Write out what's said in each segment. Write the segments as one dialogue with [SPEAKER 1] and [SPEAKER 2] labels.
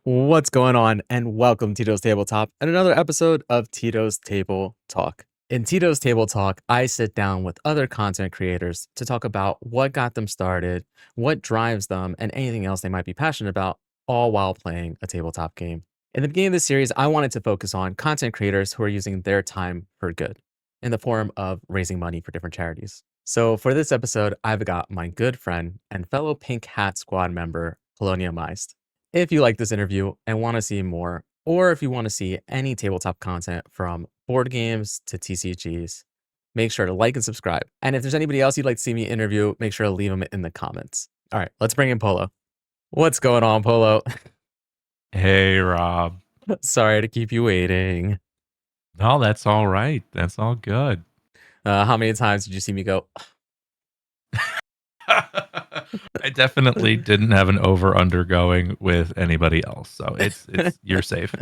[SPEAKER 1] What's going on? And welcome to Tito's Tabletop and another episode of Tito's Table Talk. In Tito's Table Talk, I sit down with other content creators to talk about what got them started, what drives them, and anything else they might be passionate about, all while playing a tabletop game. In the beginning of this series, I wanted to focus on content creators who are using their time for good in the form of raising money for different charities. So for this episode, I've got my good friend and fellow Pink Hat Squad member, Poloniumized. If you like this interview and want to see more, or if you want to see any tabletop content from board games to TCGs, make sure to like and subscribe. And if there's anybody else you'd like to see me interview, make sure to leave them in the comments. All right, let's bring in Polo. What's going on, Polo?
[SPEAKER 2] Hey, Rob.
[SPEAKER 1] Sorry to keep you waiting.
[SPEAKER 2] No, that's all right. That's all good.
[SPEAKER 1] How many times did you see me go?
[SPEAKER 2] I definitely didn't have an over undergoing with anybody else, so it's you're safe.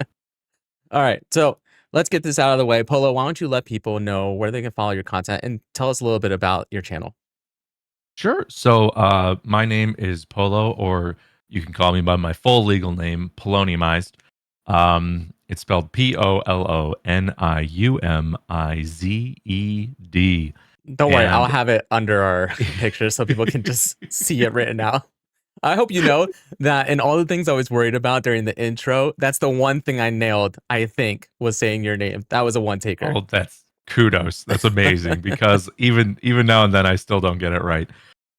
[SPEAKER 1] All right, so let's get this out of the way. Polo, why don't you let people know where they can follow your content and tell us a little bit about your channel?
[SPEAKER 2] Sure. So, my name is Polo, or you can call me by my full legal name, Poloniumized. It's spelled Poloniumized.
[SPEAKER 1] Don't worry, I'll
[SPEAKER 2] And
[SPEAKER 1] have it under our picture so people can just see it written out. I hope you know that in all the things I was worried about during the intro, that's the one thing I nailed, I think, was saying your name. That was a one taker.
[SPEAKER 2] oh, that's kudos. That's amazing because even now and then I still don't get it right.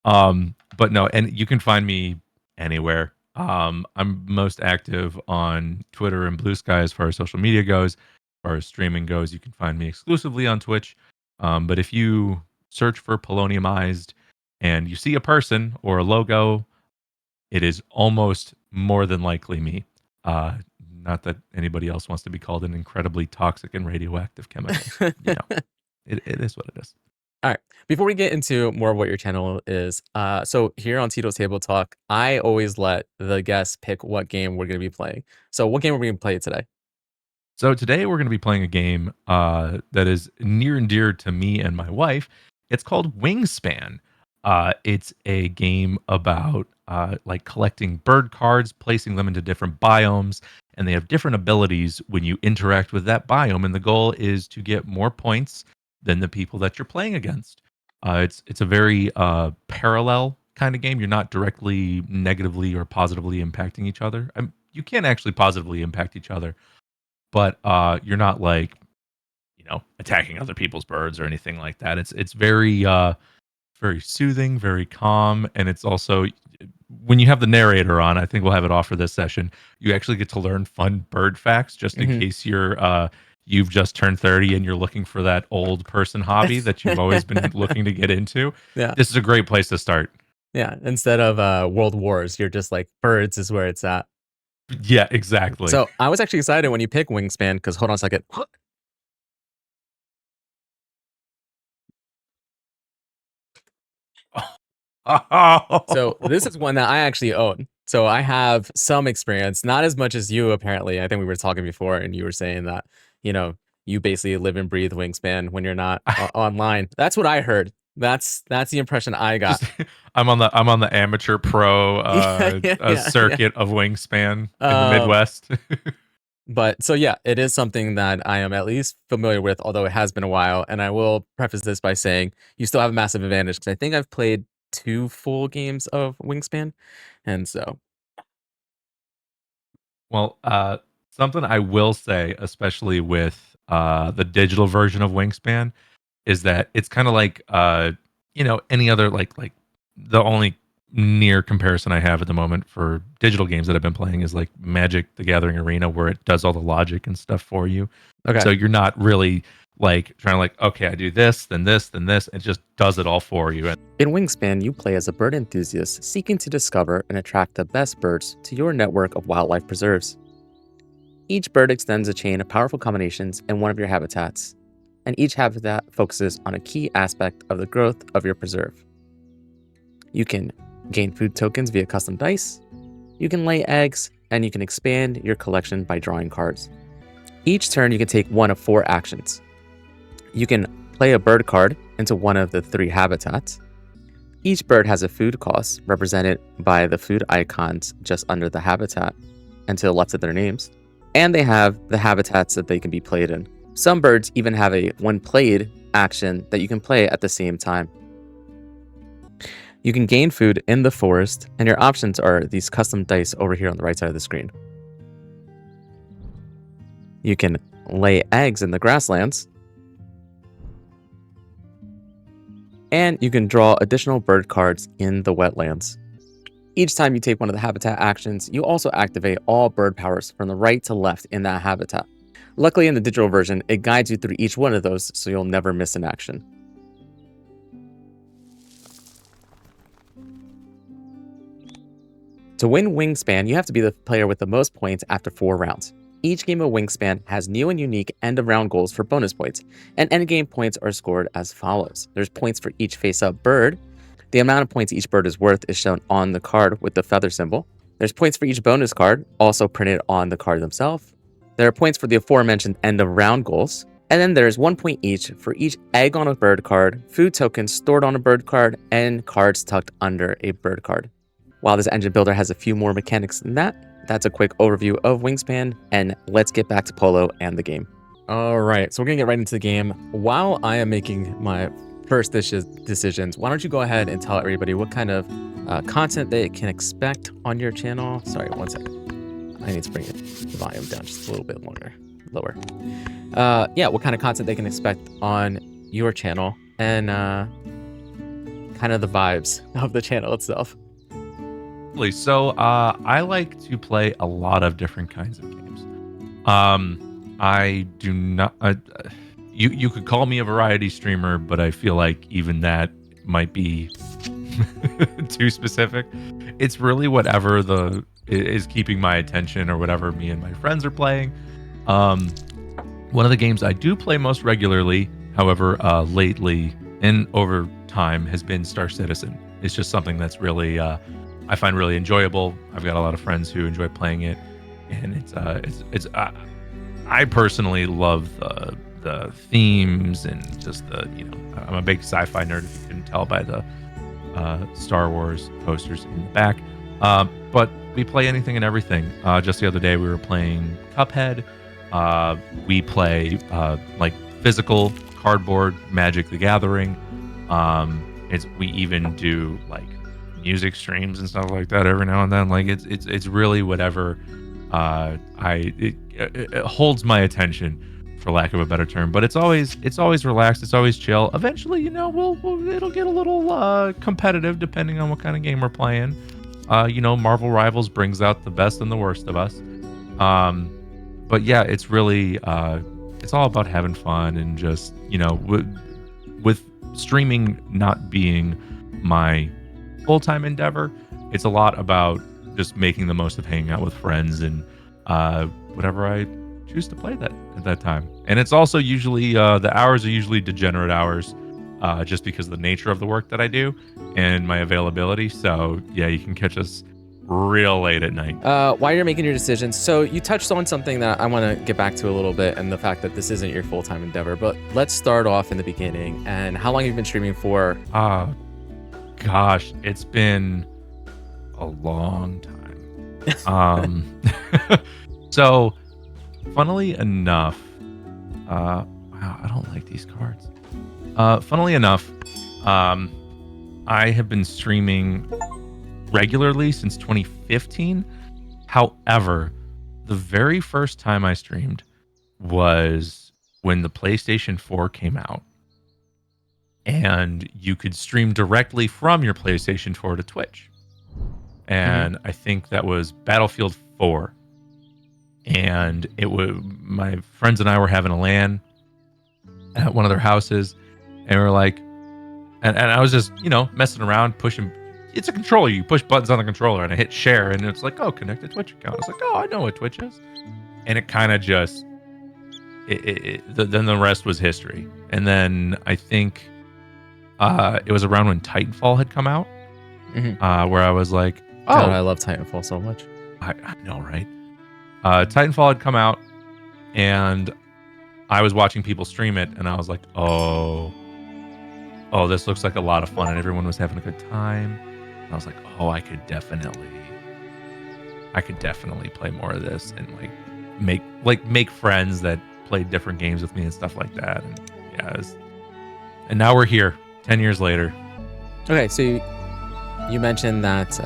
[SPEAKER 2] But no, and you can find me anywhere. I'm most active on Twitter and Blue Sky as far as social media goes. As far as streaming goes, you can find me exclusively on Twitch. But if you search for Poloniumized and you see a person or a logo, it is almost more than likely me. Not that anybody else wants to be called an incredibly toxic and radioactive chemical. It is what it is.
[SPEAKER 1] All right. Before we get into more of what your channel is, so here on Tito's Table Talk, I always let the guests pick what game we're going to be playing. So, what game are we going to play today?
[SPEAKER 2] So today we're going to be playing a game that is near and dear to me and my wife. It's called Wingspan. It's a game about like collecting bird cards, placing them into different biomes, and they have different abilities when you interact with that biome. And the goal is to get more points than the people that you're playing against. It's a very parallel kind of game. You're not directly negatively or positively impacting each other. You can actually positively impact each other, but you're not like attacking other people's birds or anything like that. It's very soothing, very calm, and it's also when you have the narrator on. I think we'll have it off for this session. You actually get to learn fun bird facts just in case you've just turned 30 and you're looking for that old person hobby that you've always been looking to get into.
[SPEAKER 1] Yeah.
[SPEAKER 2] This is a great place to start.
[SPEAKER 1] Yeah. Instead of World Wars, you're just like birds is where it's at.
[SPEAKER 2] Yeah, exactly.
[SPEAKER 1] So I was actually excited when you picked Wingspan because hold on a second. So this is one that I actually own. So I have some experience, not as much as you apparently. I think we were talking before and you were saying that, you basically live and breathe Wingspan when you're not online. That's what I heard. That's the impression I got.
[SPEAKER 2] I'm on the amateur pro circuit of Wingspan in the Midwest.
[SPEAKER 1] But so yeah, it is something that I am at least familiar with, although it has been a while. And I will preface this by saying you still have a massive advantage because I think I've played 2 full games of Wingspan, and so
[SPEAKER 2] Well, something I will say, especially with the digital version of Wingspan, is that it's kind of like any other like the only near comparison I have at the moment for digital games that I've been playing is like Magic: The Gathering Arena, where it does all the logic and stuff for you.
[SPEAKER 1] okay.
[SPEAKER 2] So you're not really like trying to like, okay, I do this, then this, then this. It just does it all for you.
[SPEAKER 1] In Wingspan, you play as a bird enthusiast seeking to discover and attract the best birds to your network of wildlife preserves. Each bird extends a chain of powerful combinations in one of your habitats, and each habitat focuses on a key aspect of the growth of your preserve. You can gain food tokens via custom dice, you can lay eggs, and you can expand your collection by drawing cards. Each turn, you can take one of 4 actions. You can play a bird card into one of the 3 habitats. Each bird has a food cost represented by the food icons just under the habitat, and to the left of their names. And they have the habitats that they can be played in. Some birds even have a when played action that you can play at the same time. You can gain food in the forest, and your options are these custom dice over here on the right side of the screen. You can lay eggs in the grasslands, and you can draw additional bird cards in the wetlands. Each time you take one of the habitat actions, you also activate all bird powers from the right to left in that habitat. Luckily, in the digital version, it guides you through each one of those, so you'll never miss an action. To win Wingspan, you have to be the player with the most points after 4 rounds. Each game of Wingspan has new and unique end-of-round goals for bonus points, and endgame points are scored as follows. There's points for each face-up bird. The amount of points each bird is worth is shown on the card with the feather symbol. There's points for each bonus card, also printed on the card themselves. There are points for the aforementioned end-of-round goals. And then there's 1 point each for each egg on a bird card, food tokens stored on a bird card, and cards tucked under a bird card. While this engine builder has a few more mechanics than that, that's a quick overview of Wingspan, and let's get back to Polo and the game. All right, so we're gonna get right into the game. While I am making my first decisions, why don't you go ahead and tell everybody what kind of content they can expect on your channel. Sorry, 1 second. I need to bring the volume down just a little bit lower. Yeah, what kind of content they can expect on your channel, and kind of the vibes of the channel itself.
[SPEAKER 2] So I like to play a lot of different kinds of games. I do not. You could call me a variety streamer, but I feel like even that might be too specific. It's really whatever is keeping my attention or whatever me and my friends are playing. One of the games I do play most regularly, however, lately and over time, has been Star Citizen. It's just something that's really I find really enjoyable. I've got a lot of friends who enjoy playing it, and I personally love the themes and just I'm a big sci-fi nerd, if you can tell by the Star Wars posters in the back. But we play anything and everything. Just the other day we were playing Cuphead. We play like physical cardboard Magic the Gathering. We even do like music streams and stuff like that every now and then. Like it's really whatever it holds my attention, for lack of a better term. But it's always relaxed, it's always chill. Eventually, it'll get a little competitive depending on what kind of game we're playing. Marvel Rivals brings out the best and the worst of us. But yeah, it's really it's all about having fun, and just with streaming not being my full-time endeavor, it's a lot about just making the most of hanging out with friends and whatever I choose to play at that time. And it's also usually the hours are usually degenerate hours, just because of the nature of the work that I do and my availability. So yeah, you can catch us real late at night.
[SPEAKER 1] While you're making your decisions, so you touched on something that I want to get back to a little bit, and the fact that this isn't your full-time endeavor. But let's start off in the beginning. And how long have you been streaming for?
[SPEAKER 2] Gosh, it's been a long time. So, funnily enough, wow, I don't like these cards. Funnily enough, I have been streaming regularly since 2015. However, the very first time I streamed was when the PlayStation 4 came out, and you could stream directly from your PlayStation 4 to Twitch. And I think that was Battlefield 4. And my friends and I were having a LAN at one of their houses, and we were like, and I was just, messing around, pushing. It's a controller. You push buttons on the controller, and I hit share, and it's like, oh, connect a Twitch account. I was like, oh, I know what Twitch is. And it kind of just, then the rest was history. And then I think it was around when Titanfall had come out, where I was like, oh,
[SPEAKER 1] God, I love Titanfall so much.
[SPEAKER 2] I know, right? Titanfall had come out, and I was watching people stream it, and I was like, oh, this looks like a lot of fun, and everyone was having a good time. And I was like, oh, I could definitely I could definitely play more of this and make friends that played different games with me and stuff like that. And yeah, and now we're here 10 years later.
[SPEAKER 1] Okay, so you mentioned that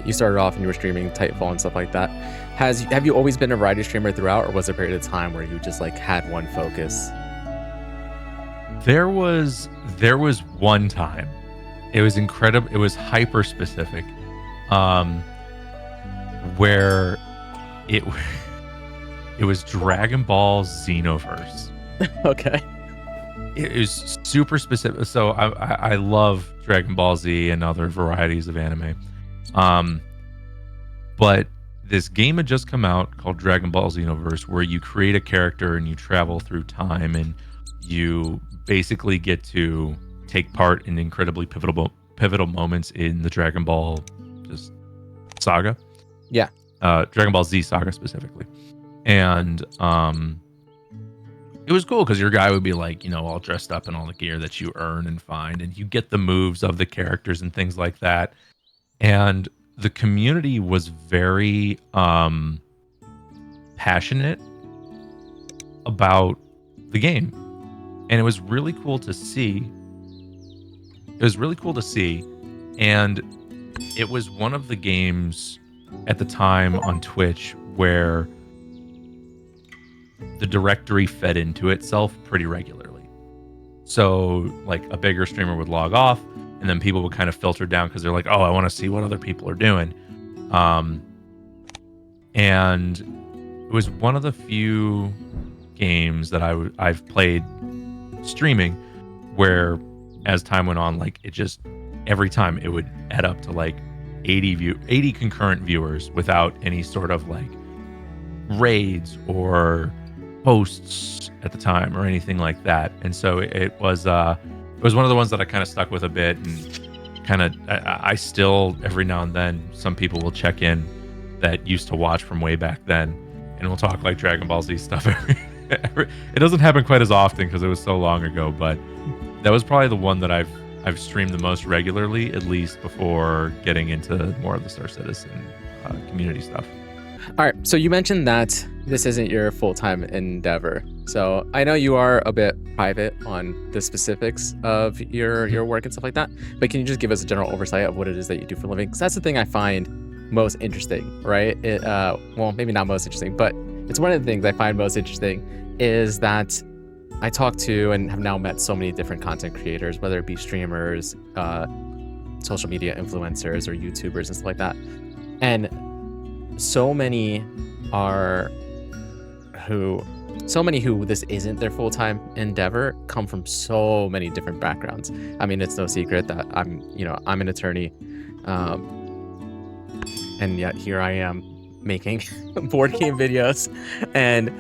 [SPEAKER 1] you started off and you were streaming Titanfall and stuff like that. Have you always been a variety streamer throughout, or was there a period of time where you just like had one focus?
[SPEAKER 2] There was one time. It was incredible. It was hyper specific, where it was Dragon Ball Xenoverse.
[SPEAKER 1] Okay.
[SPEAKER 2] It is super specific. So I love Dragon Ball Z and other varieties of anime. But this game had just come out called Dragon Ball Xenoverse, where you create a character and you travel through time, and you basically get to take part in incredibly pivotal moments in the Dragon Ball just saga.
[SPEAKER 1] Yeah.
[SPEAKER 2] Dragon Ball Z saga specifically. And it was cool because your guy would be like, all dressed up in all the gear that you earn and find, and you get the moves of the characters and things like that. And the community was very passionate about the game. And it was really cool to see. And it was one of the games at the time on Twitch where the directory fed into itself pretty regularly. So like a bigger streamer would log off, and then people would kind of filter down because they're like, oh, I want to see what other people are doing. And it was one of the few games that I've played streaming where as time went on, like it just every time it would add up to like 80 concurrent viewers without any sort of like raids or posts at the time or anything like that. And so it was one of the ones that I kind of stuck with a bit, and kind of I still every now and then some people will check in that used to watch from way back then, and we'll talk like Dragon Ball Z stuff. It doesn't happen quite as often because it was so long ago, but that was probably the one that I've streamed the most regularly, at least before getting into more of the Star Citizen community stuff.
[SPEAKER 1] All right, so you mentioned that this isn't your full-time endeavor. So I know you are a bit private on the specifics of your work and stuff like that, but can you just give us a general oversight of what it is that you do for a living? Because that's the thing I find most interesting, right? Well, maybe not most interesting, but it's one of the things I find most interesting is that I talk to and have now met so many different content creators, whether it be streamers, social media influencers, or YouTubers and stuff like that. And so many who this isn't their full-time endeavor come from so many different backgrounds. I mean, it's no secret that I'm an attorney, and yet here I am making board game videos and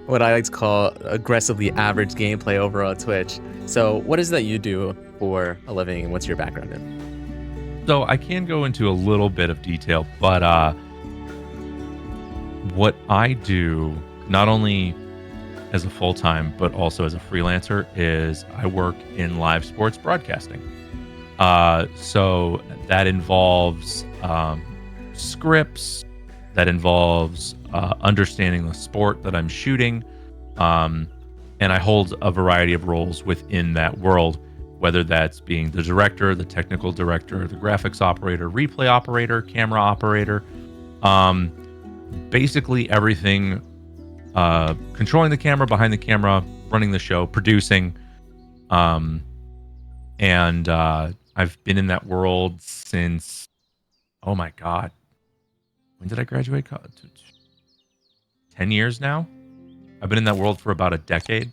[SPEAKER 1] what I like to call aggressively average gameplay over on Twitch. So what is it that you do for a living, and what's your background in?
[SPEAKER 2] So I can go into a little bit of detail, but what I do, not only as a full-time, but also as a freelancer, is I work in live sports broadcasting. So that involves scripts, that involves understanding the sport that I'm shooting, and I hold a variety of roles within that world, whether that's being the director, the technical director, the graphics operator, replay operator, camera operator, basically everything, controlling the camera, behind the camera, running the show, producing, and I've been in that world since, oh my God, when did I graduate college? 10 years now. I've been in that world for about a decade.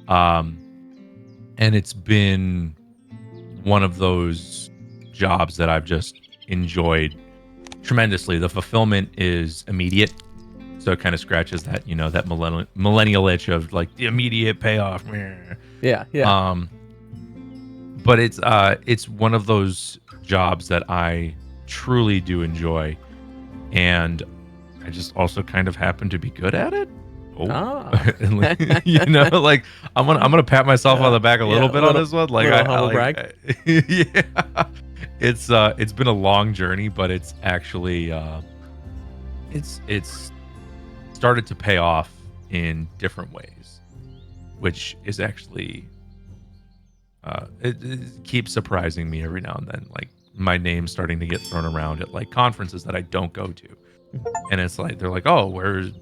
[SPEAKER 2] And it's been one of those jobs that I've just enjoyed tremendously. The fulfillment is immediate. So it kind of scratches that, that millennial itch of like the immediate payoff.
[SPEAKER 1] Yeah.
[SPEAKER 2] But it's one of those jobs that I truly do enjoy. And I just also kind of happen to be good at it. And like I'm gonna pat myself on the back a little bit on this one. Like
[SPEAKER 1] humble brag.
[SPEAKER 2] Yeah, it's been a long journey, but it's actually it's started to pay off in different ways, which is actually it keeps surprising me every now and then. Like my name's starting to get thrown around at like conferences that I don't go to, and it's like they're like, "Oh, where's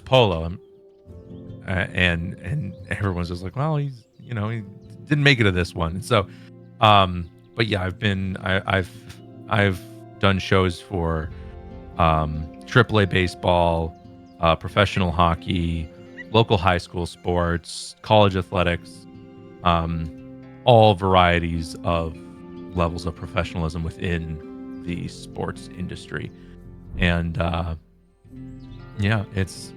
[SPEAKER 2] Polo?" And everyone's just like, "Well, he didn't make it to this one." So, but yeah, I've done shows for AAA baseball, professional hockey, local high school sports, college athletics, all varieties of levels of professionalism within the sports industry. And yeah, it's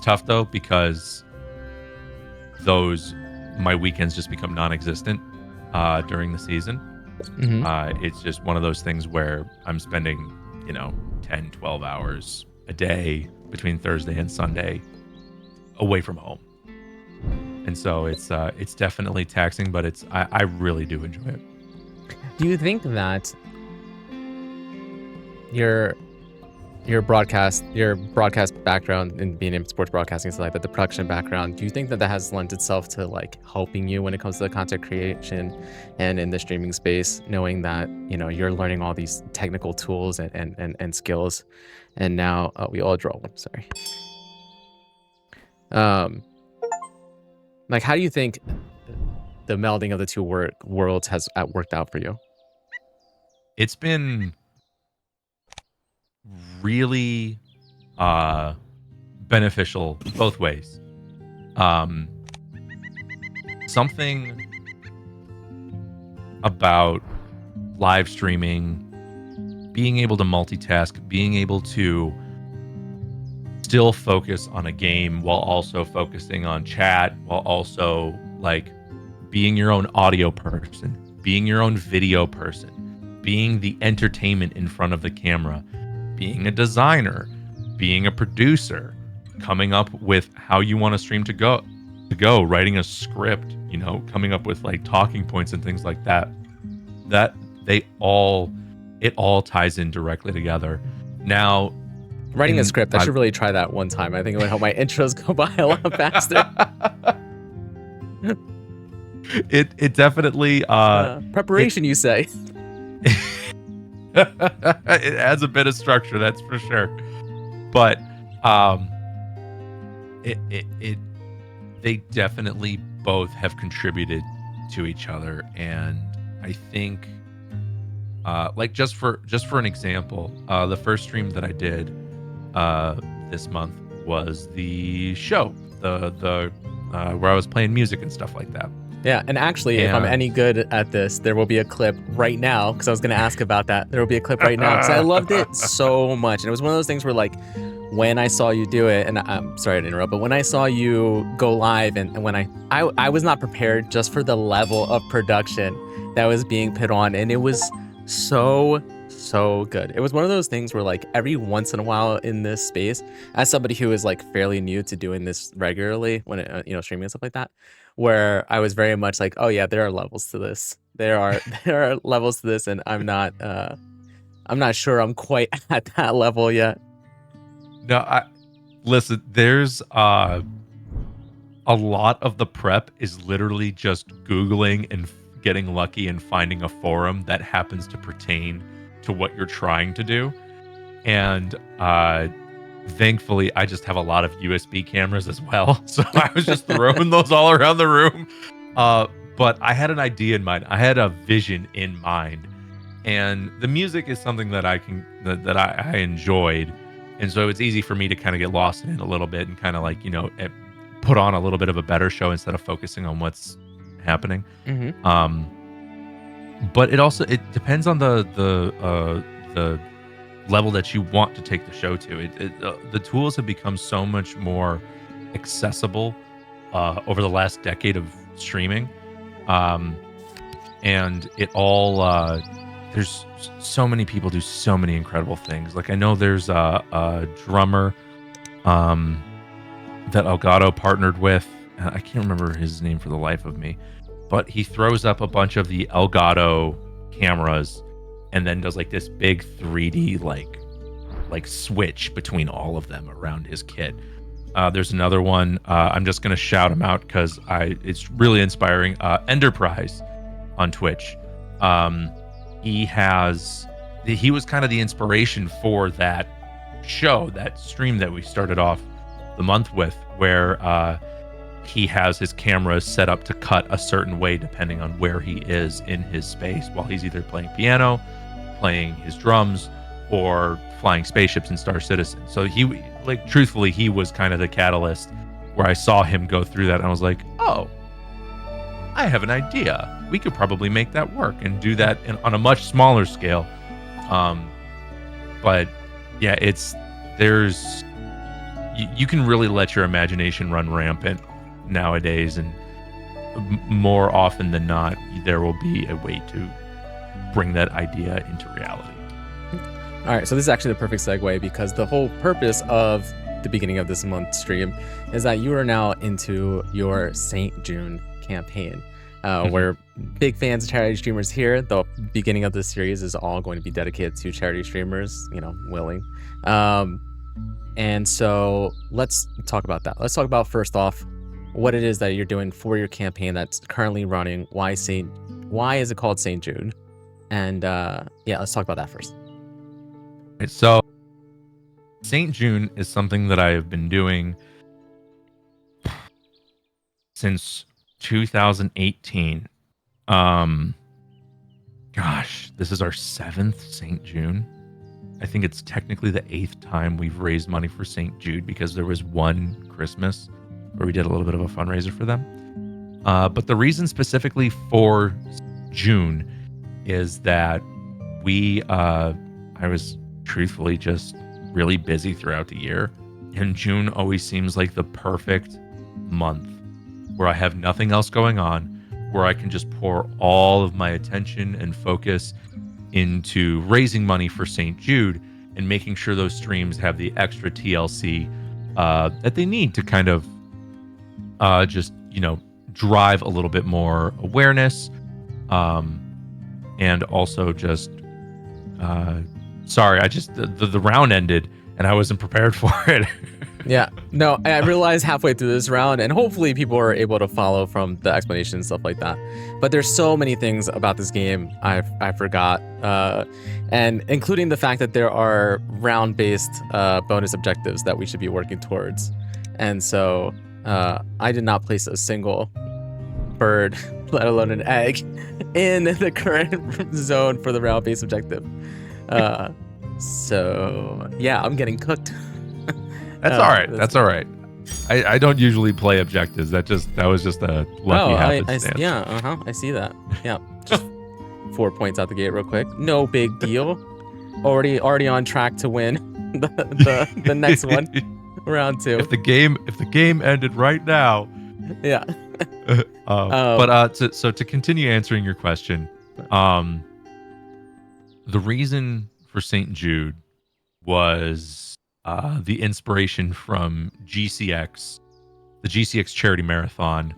[SPEAKER 2] tough though because my weekends just become non-existent during the season. It's just one of those things where I'm spending 10, 12 hours a day between Thursday and Sunday away from home. And so it's definitely taxing, but I really do enjoy it.
[SPEAKER 1] Do you think that your broadcast background in being in sports broadcasting, so like that, the production background, do you think that has lent itself to like helping you when it comes to the content creation and in the streaming space, knowing that you're learning all these technical tools and skills, and now we all draw one, sorry. Like, how do you think the melding of the two worlds has worked out for you?
[SPEAKER 2] It's been really beneficial both ways. Something about live streaming, being able to multitask, being able to still focus on a game while also focusing on chat, while also like being your own audio person, being your own video person, being the entertainment in front of the camera, being a designer, being a producer, coming up with how you want a stream to go, writing a script, coming up with like talking points and things like that. It all ties in directly together. Now,
[SPEAKER 1] writing a script, I should really try that one time. I think it would help my intros go by a lot faster.
[SPEAKER 2] It definitely
[SPEAKER 1] preparation, you say.
[SPEAKER 2] It adds a bit of structure, that's for sure. But they definitely both have contributed to each other, and I think like just for an example, the first stream that I did this month was the show, the where I was playing music and stuff like that.
[SPEAKER 1] Yeah, and actually, if I'm any good at this, there will be a clip right now, because I was going to ask about that. There will be a clip right now, because I loved it so much. And it was one of those things where, like, when I saw you do it, and I'm sorry to interrupt, but when I saw you go live, and when I was not prepared just for the level of production that was being put on, and it was so good. It was one of those things where, like, every once in a while in this space, as somebody who is like fairly new to doing this regularly, when it, streaming and stuff like that, where I was very much like, oh yeah, there are levels to this. There are levels to this, and I'm not sure I'm quite at that level yet.
[SPEAKER 2] No, listen, there's a lot of the prep is literally just Googling and getting lucky and finding a forum that happens to pertain to what you're trying to do. And thankfully, I just have a lot of USB cameras as well. So I was just throwing those all around the room. But I had an idea in mind. I had a vision in mind. And the music is something that I enjoyed. And so it's easy for me to kind of get lost in it a little bit and kind of like, put on a little bit of a better show instead of focusing on what's happening. But it depends on the level that you want to take the show to. The tools have become so much more accessible over the last decade of streaming, and it all there's so many people do so many incredible things. Like I know there's a drummer that Elgato partnered with. I can't remember his name for the life of me, but he throws up a bunch of the Elgato cameras and then does like this big 3D like like switch between all of them around his kit. There's another one. I'm just gonna shout him out because it's really inspiring. Enterprise on Twitch. Um, he was kind of the inspiration for that show, that stream that we started off the month with, where he has his cameras set up to cut a certain way depending on where he is in his space while he's either playing piano, playing his drums, or flying spaceships in Star Citizen. So he, like, truthfully, he was kind of the catalyst where I saw him go through that and I was like, oh, I have an idea. We could probably make that work and do that on a much smaller scale. But yeah, you can really let your imagination run rampant nowadays, and more often than not, there will be a way to bring that idea into reality.
[SPEAKER 1] All right, so this is actually the perfect segue, because the whole purpose of the beginning of this month's stream is that you are now into your St. June campaign. We're big fans of charity streamers here. The beginning of this series is all going to be dedicated to charity streamers, willing. And so let's talk about that. Let's talk about, first off, what it is that you're doing for your campaign that's currently running. Why is it called St. June? And let's talk about that first.
[SPEAKER 2] Right, so St. June is something that I have been doing since 2018. Gosh, this is our 7th St. June. I think it's technically the 8th time we've raised money for St. Jude, because there was one Christmas where we did a little bit of a fundraiser for them. But the reason specifically for June is that I was truthfully just really busy throughout the year. And June always seems like the perfect month where I have nothing else going on, where I can just pour all of my attention and focus into raising money for St. Jude and making sure those streams have the extra TLC that they need to kind of just, drive a little bit more awareness. And also just, sorry, the round ended and I wasn't prepared for it.
[SPEAKER 1] Yeah, no, I realized halfway through this round, and hopefully people are able to follow from the explanation and stuff like that. But there's so many things about this game I forgot, and including the fact that there are round-based bonus objectives that we should be working towards. And so I did not place a single bird, let alone an egg, in the current zone for the round-based objective. So yeah, I'm getting cooked.
[SPEAKER 2] That's all right. That's all right. I don't usually play objectives. That was just a lucky happenstance.
[SPEAKER 1] I see that. Yeah, just 4 points out the gate real quick. No big deal. Already on track to win the next one, round 2.
[SPEAKER 2] If the game ended right now.
[SPEAKER 1] Yeah.
[SPEAKER 2] So to continue answering your question, the reason for St. Jude was the inspiration from GCX, the GCX Charity Marathon,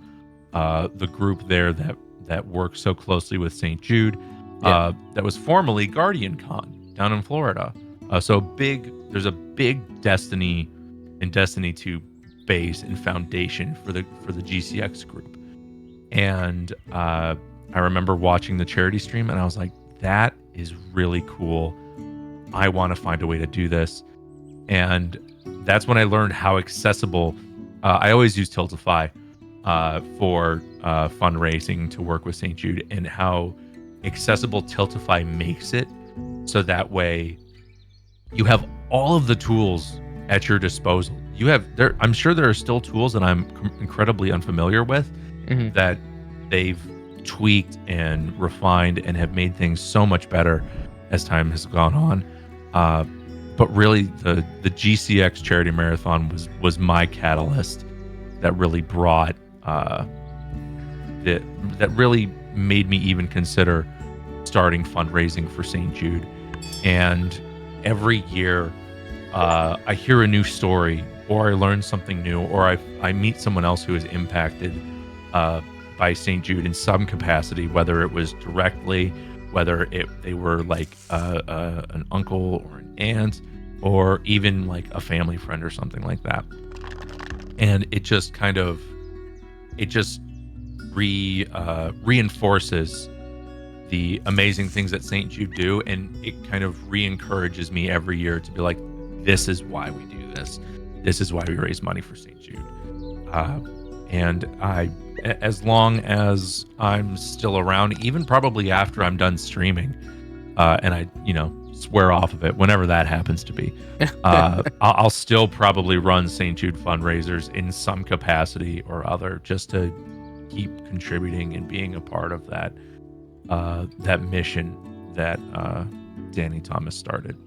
[SPEAKER 2] the group there that works so closely with St. Jude, that was formerly Guardian Con down in Florida. There's a big Destiny and Destiny 2 base and foundation for the GCX group. And I remember watching the charity stream and I was like, that is really cool. I want to find a way to do this. And that's when I learned how accessible. I always use Tiltify for fundraising to work with St. Jude, and how accessible Tiltify makes it, so that way you have all of the tools at your disposal. I'm sure there are still tools that I'm incredibly unfamiliar with, that they've tweaked and refined and have made things so much better as time has gone on. But really, the GCX Charity Marathon was my catalyst that really brought that really made me even consider starting fundraising for St. Jude. And every year, I hear a new story, or I learn something new, or I meet someone else who is impacted by St. Jude in some capacity, whether it was directly, whether they were like an uncle or an aunt, or even like a family friend or something like that. And it just reinforces the amazing things that St. Jude do, and it kind of re-encourages me every year to be like, this is why we do this. This is why we raise money for St. Jude. And as long as I'm still around, even probably after I'm done streaming, and I, swear off of it whenever that happens to be, I'll still probably run St. Jude fundraisers in some capacity or other, just to keep contributing and being a part of that mission that Danny Thomas started.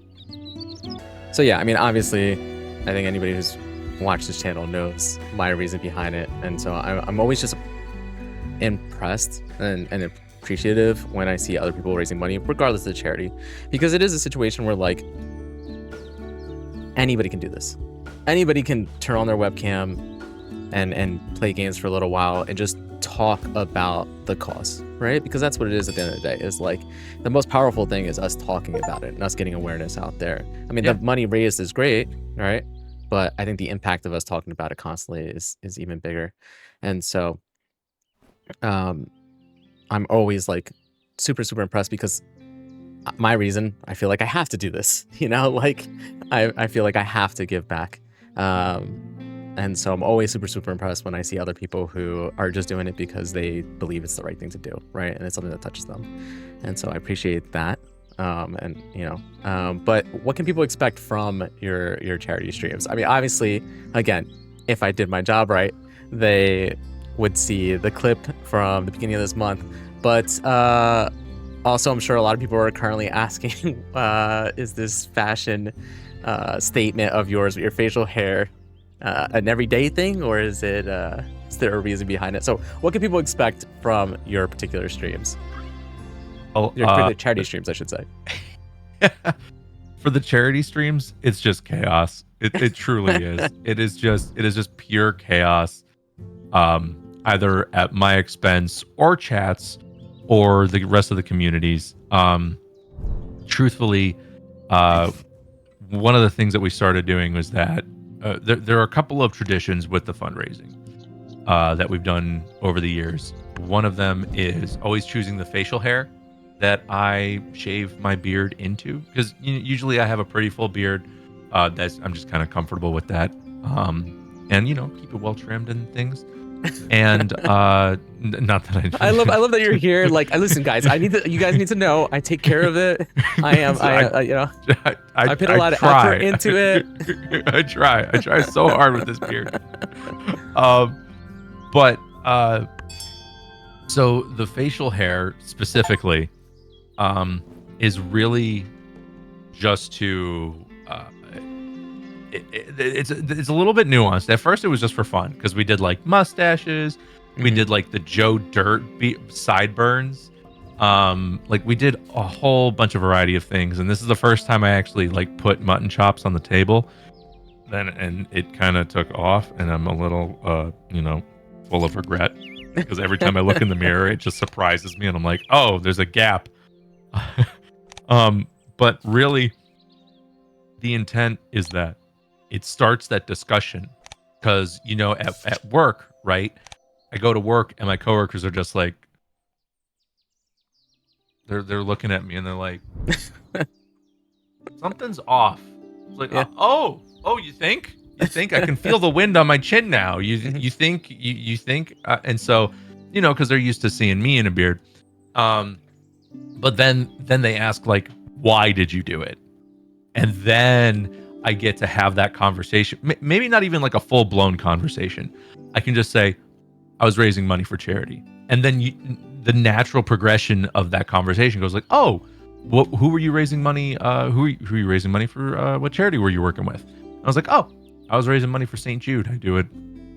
[SPEAKER 1] So yeah, I mean, obviously, I think anybody who's watched this channel knows my reason behind it, and so I'm always just impressed and appreciative when I see other people raising money, regardless of the charity, because it is a situation where like anybody can do this. Anybody can turn on their webcam and play games for a little while and just talk about the cause, right? Because that's what it is at the end of the day. Is like the most powerful thing is us talking about it and us getting awareness out there. I mean, the money raised is great, right? But I think the impact of us talking about it constantly is even bigger. And so I'm always like super impressed, because my reason, I feel like I have to do this, like I feel like I have to give back. And so I'm always super impressed when I see other people who are just doing it because they believe it's the right thing to do, right? And it's something that touches them. And so I appreciate that. But what can people expect from your charity streams? I mean, obviously, again, if I did my job right, they would see the clip from the beginning of this month. But also, I'm sure a lot of people are currently asking, is this fashion statement of yours with your facial hair an everyday thing, or is there a reason behind it? So what can people expect from your particular streams? Your charity streams, I should say.
[SPEAKER 2] For the charity streams, it's just chaos. It truly is. It is just pure chaos, either at my expense or chats or the rest of the communities. Truthfully, one of the things that we started doing was that there are a couple of traditions with the fundraising that we've done over the years. One of them is always choosing the facial hair that I shave my beard into, because usually I have a pretty full beard. I'm just kind of comfortable with that, and keep it well trimmed and things. And not that
[SPEAKER 1] I love that you're here. Like, listen, guys, you guys need to know I take care of it. I put a lot of effort into it.
[SPEAKER 2] I try so hard with this beard. So the facial hair specifically is really just to it's a little bit nuanced. At first it was just for fun, because we did like mustaches, we did like the Joe Dirt sideburns, like we did a whole bunch of variety of things, and this is the first time I actually like put mutton chops on the table, and it kind of took off, and I'm a little full of regret, because every time I look in the mirror it just surprises me, and I'm like, oh, there's a gap. But really the intent is that it starts that discussion, because at work, right, I go to work and my coworkers are just like, they're looking at me and they're like, something's off. It's like,
[SPEAKER 1] Yeah.
[SPEAKER 2] oh, you think I can feel the wind on my chin now? You think, and so, because they're used to seeing me in a beard. But then they ask, like, why did you do it? And then I get to have that conversation. Maybe not even like a full blown conversation. I can just say, I was raising money for charity. And then the natural progression of that conversation goes like, oh, who were you raising money? Who are you raising money for? What charity were you working with? I was like, oh, I was raising money for St. Jude. I do it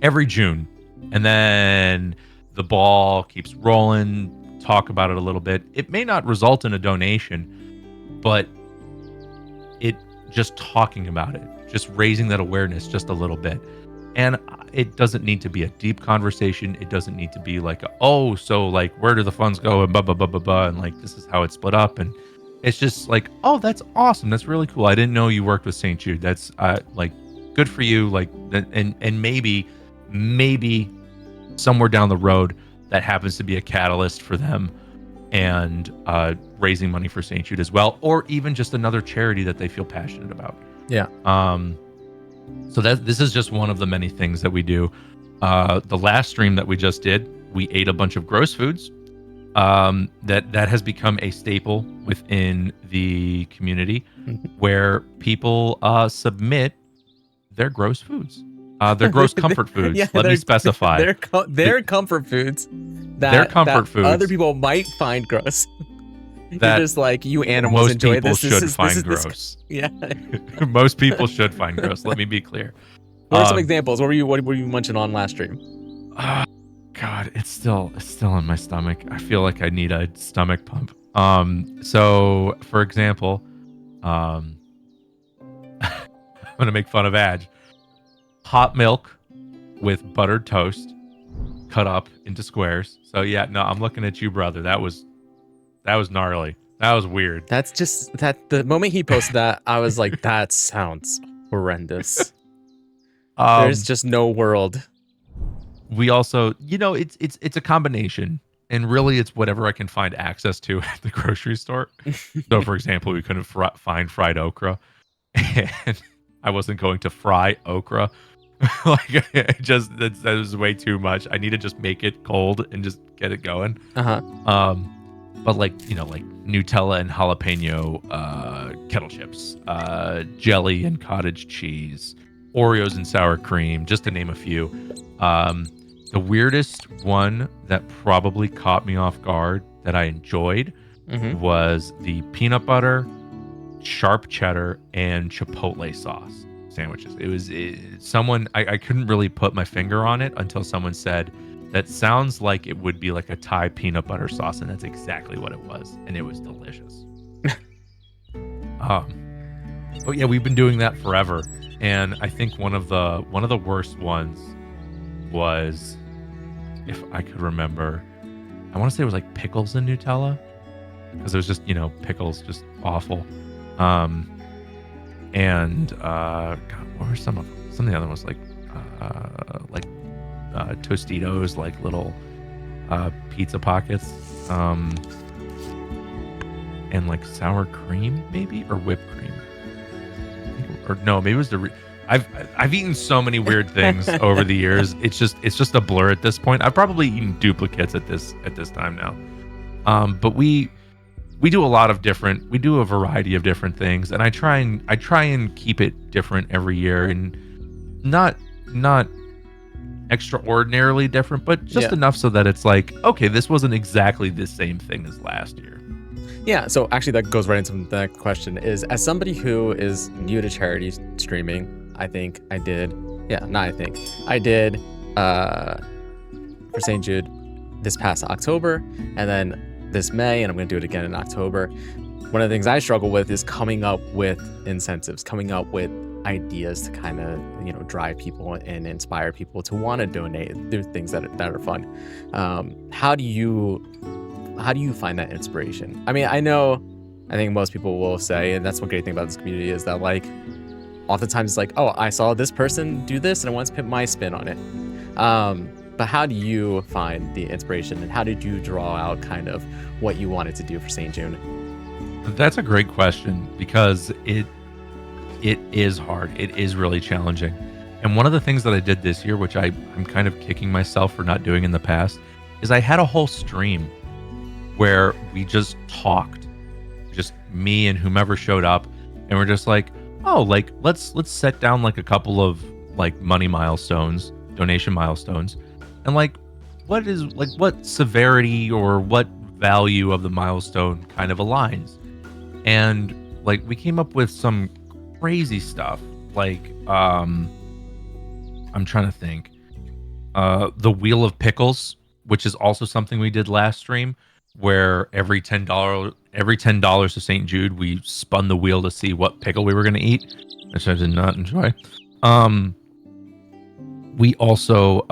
[SPEAKER 2] every June. And then the ball keeps rolling, talk about it a little bit. It may not result in a donation, but just talking about it, just raising that awareness just a little bit. And it doesn't need to be a deep conversation. It doesn't need to be like, so like, where do the funds go, and blah, blah, blah, blah, blah, and like, this is how it's split up. And It's just like, oh, that's awesome. That's really cool. I didn't know you worked with St. Jude. That's like good for you. Like, and maybe somewhere down the road that happens to be a catalyst for them and raising money for St. Jude as well, or even just another charity that they feel passionate about.
[SPEAKER 1] Yeah.
[SPEAKER 2] So this is just one of the many things that we do. The last stream that we just did, we ate a bunch of gross foods. That has become a staple within the community, where people submit their gross foods, their gross comfort foods.
[SPEAKER 1] Yeah,
[SPEAKER 2] Let me specify.
[SPEAKER 1] Their comfort foods
[SPEAKER 2] Their comfort foods
[SPEAKER 1] other people might find gross. You're
[SPEAKER 2] that
[SPEAKER 1] just like, you animals
[SPEAKER 2] most
[SPEAKER 1] enjoy
[SPEAKER 2] people
[SPEAKER 1] this.
[SPEAKER 2] should find gross.
[SPEAKER 1] Yeah.
[SPEAKER 2] Most people should find gross. Let me be clear.
[SPEAKER 1] What are some examples? What were you munching on last stream?
[SPEAKER 2] God, it's still in my stomach. I feel like I need a stomach pump. So for example, I'm gonna make fun of Adge. Hot milk with buttered toast, cut up into squares. So yeah, no, I'm looking at you, brother. That was gnarly. That was weird.
[SPEAKER 1] That's just that. The moment he posted that, I was like, that sounds horrendous. There's just no world.
[SPEAKER 2] We also, it's a combination, and really it's whatever I can find access to at the grocery store. So for example, we couldn't find fried okra, and I wasn't going to fry okra. Like, that was way too much. I need to just make it cold and just get it going. But like Nutella and jalapeno kettle chips, jelly and cottage cheese, Oreos and sour cream, just to name a few. The weirdest one that probably caught me off guard that I enjoyed was the peanut butter, sharp cheddar, and chipotle sauce sandwiches. I couldn't really put my finger on it until someone said, that sounds like it would be like a Thai peanut butter sauce, and that's exactly what it was, and it was delicious. But yeah, we've been doing that forever, and I think one of the worst ones was, if I could remember, I want to say it was like pickles and Nutella, because it was just pickles, just awful. And God, what were some of them? Some of the other ones like Tostitos, like little pizza pockets, and like sour cream maybe, or whipped cream, or no, maybe it was I've eaten so many weird things over the years. It's just a blur at this point. I've probably eaten duplicates at this time now. But we do we do a variety of different things, and I try and keep it different every year, and not extraordinarily different, but just enough so that it's like, okay, this wasn't exactly the same thing as last year.
[SPEAKER 1] Yeah, so actually that goes right into the next question is, as somebody who is new to charity streaming, I did for St. Jude this past October, and then this May, and I'm going to do it again in October. One of the things I struggle with is coming up with incentives, coming up with ideas to kind of drive people and inspire people to want to donate, do things that are fun. How do you find that inspiration? I mean, I think most people will say, and that's one great thing about this community, is that like oftentimes it's like, oh, I saw this person do this and I want to put my spin on it. But how do you find the inspiration, and how did you draw out kind of what you wanted to do for St. Jude?
[SPEAKER 2] That's a great question, because it is hard. It is really challenging. And one of the things that I did this year, which I'm kind of kicking myself for not doing in the past, is I had a whole stream where we just talked, just me and whomever showed up, and we're just like, oh, like let's set down like a couple of like money milestones, donation milestones, and like what severity or what value of the milestone kind of aligns. And like we came up with some crazy stuff, like I'm trying to think, the Wheel of Pickles, which is also something we did last stream, where every $10 to St. Jude, we spun the wheel to see what pickle we were going to eat, which I did not enjoy. We also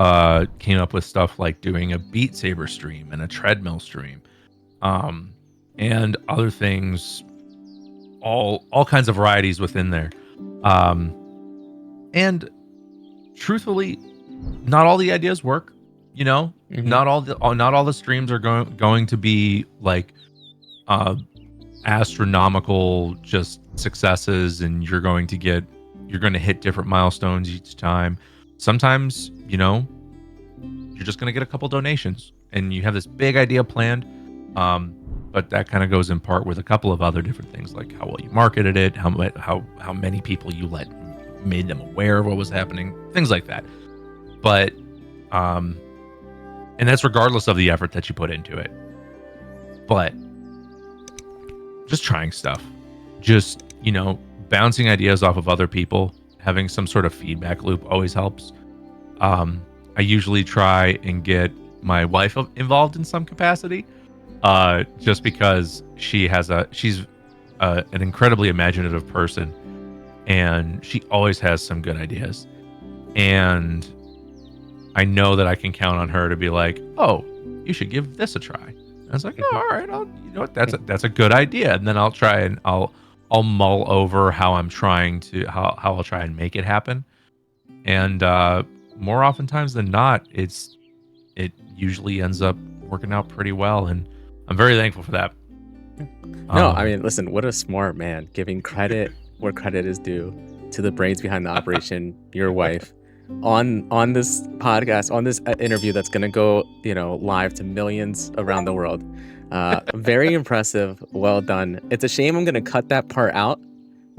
[SPEAKER 2] came up with stuff like doing a Beat Saber stream and a treadmill stream, and other things all kinds of varieties within there. And truthfully, not all the ideas work.
[SPEAKER 1] Mhm.
[SPEAKER 2] Not all the streams are going to be like astronomical just successes, and you're going to hit different milestones each time. Sometimes, you're just going to get a couple donations and you have this big idea planned. But that kind of goes in part with a couple of other different things, like how well you marketed it, how many people you made them aware of what was happening, things like that. But and that's regardless of the effort that you put into it. But just trying stuff, just bouncing ideas off of other people, having some sort of feedback loop always helps. I usually try and get my wife involved in some capacity, just because she's an incredibly imaginative person, and she always has some good ideas. And I know that I can count on her to be like, "Oh, you should give this a try." I was like, "Oh, all right, that's a good idea." And then I'll try and I'll mull over how I'll try and make it happen. And more oftentimes than not, it usually ends up working out pretty well, and I'm very thankful for that.
[SPEAKER 1] No, I mean, listen, what a smart man, giving credit where credit is due to the brains behind the operation, your wife, on this podcast, on this interview that's going to go, live to millions around the world. Very impressive. Well done. It's a shame I'm going to cut that part out,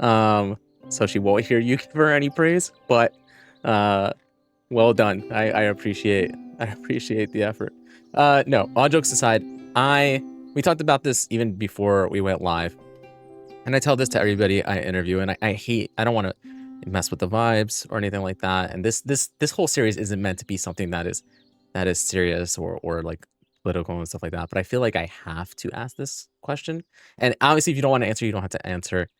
[SPEAKER 1] so she won't hear you give her any praise, but well done. I appreciate the effort. No, all jokes aside, we talked about this even before we went live, and I tell this to everybody I interview, and I don't want to mess with the vibes or anything like that. And this whole series isn't meant to be something that is serious or like political and stuff like that. But I feel like I have to ask this question. And obviously, if you don't want to answer, you don't have to answer.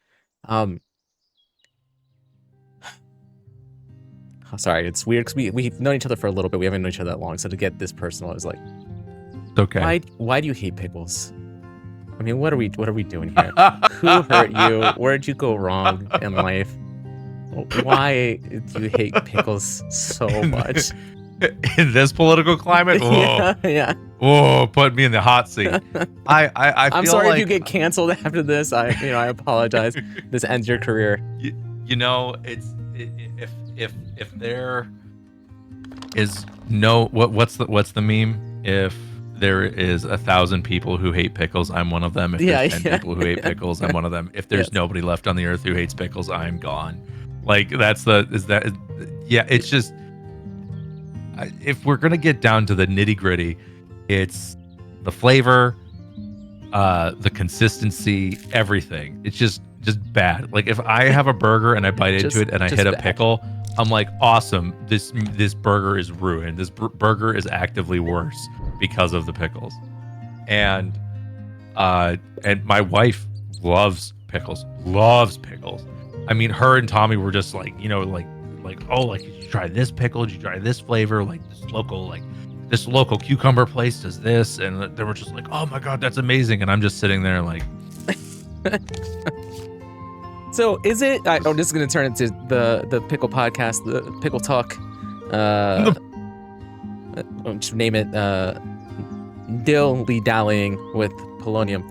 [SPEAKER 1] Sorry, it's weird because we've known each other for a little bit. We haven't known each other that long. So to get this personal, I was like,
[SPEAKER 2] okay.
[SPEAKER 1] Why do you hate pickles? I mean, what are we doing here? Who hurt you? Where'd you go wrong in life? Why do you hate pickles so much?
[SPEAKER 2] In this political climate? Whoa.
[SPEAKER 1] Yeah.
[SPEAKER 2] Whoa, put me in the hot seat. I'm
[SPEAKER 1] sorry if you get canceled after this. I apologize. This ends your career.
[SPEAKER 2] If there is no what's the meme? If there is 1,000 people who hate pickles, I'm one of them. If there's 10 people who hate pickles, I'm one of them. If there's nobody left on the earth who hates pickles, I'm gone. Like it's just, if we're gonna get down to the nitty gritty, it's the flavor, the consistency, everything. It's just bad. Like if I have a burger and I bite into it and I hit a pickle, I'm like, awesome. This burger is ruined. This burger is actively worse because of the pickles. And my wife loves pickles. I mean, her and Tommy were just like, oh, like, did you try this pickle? Did you try this flavor? Like this local cucumber place does this. And they were just like, oh my God, that's amazing. And I'm just sitting there like.
[SPEAKER 1] So is it, this is going to turn into the pickle podcast, the pickle talk. Just name it, dilly-dallying with polonium.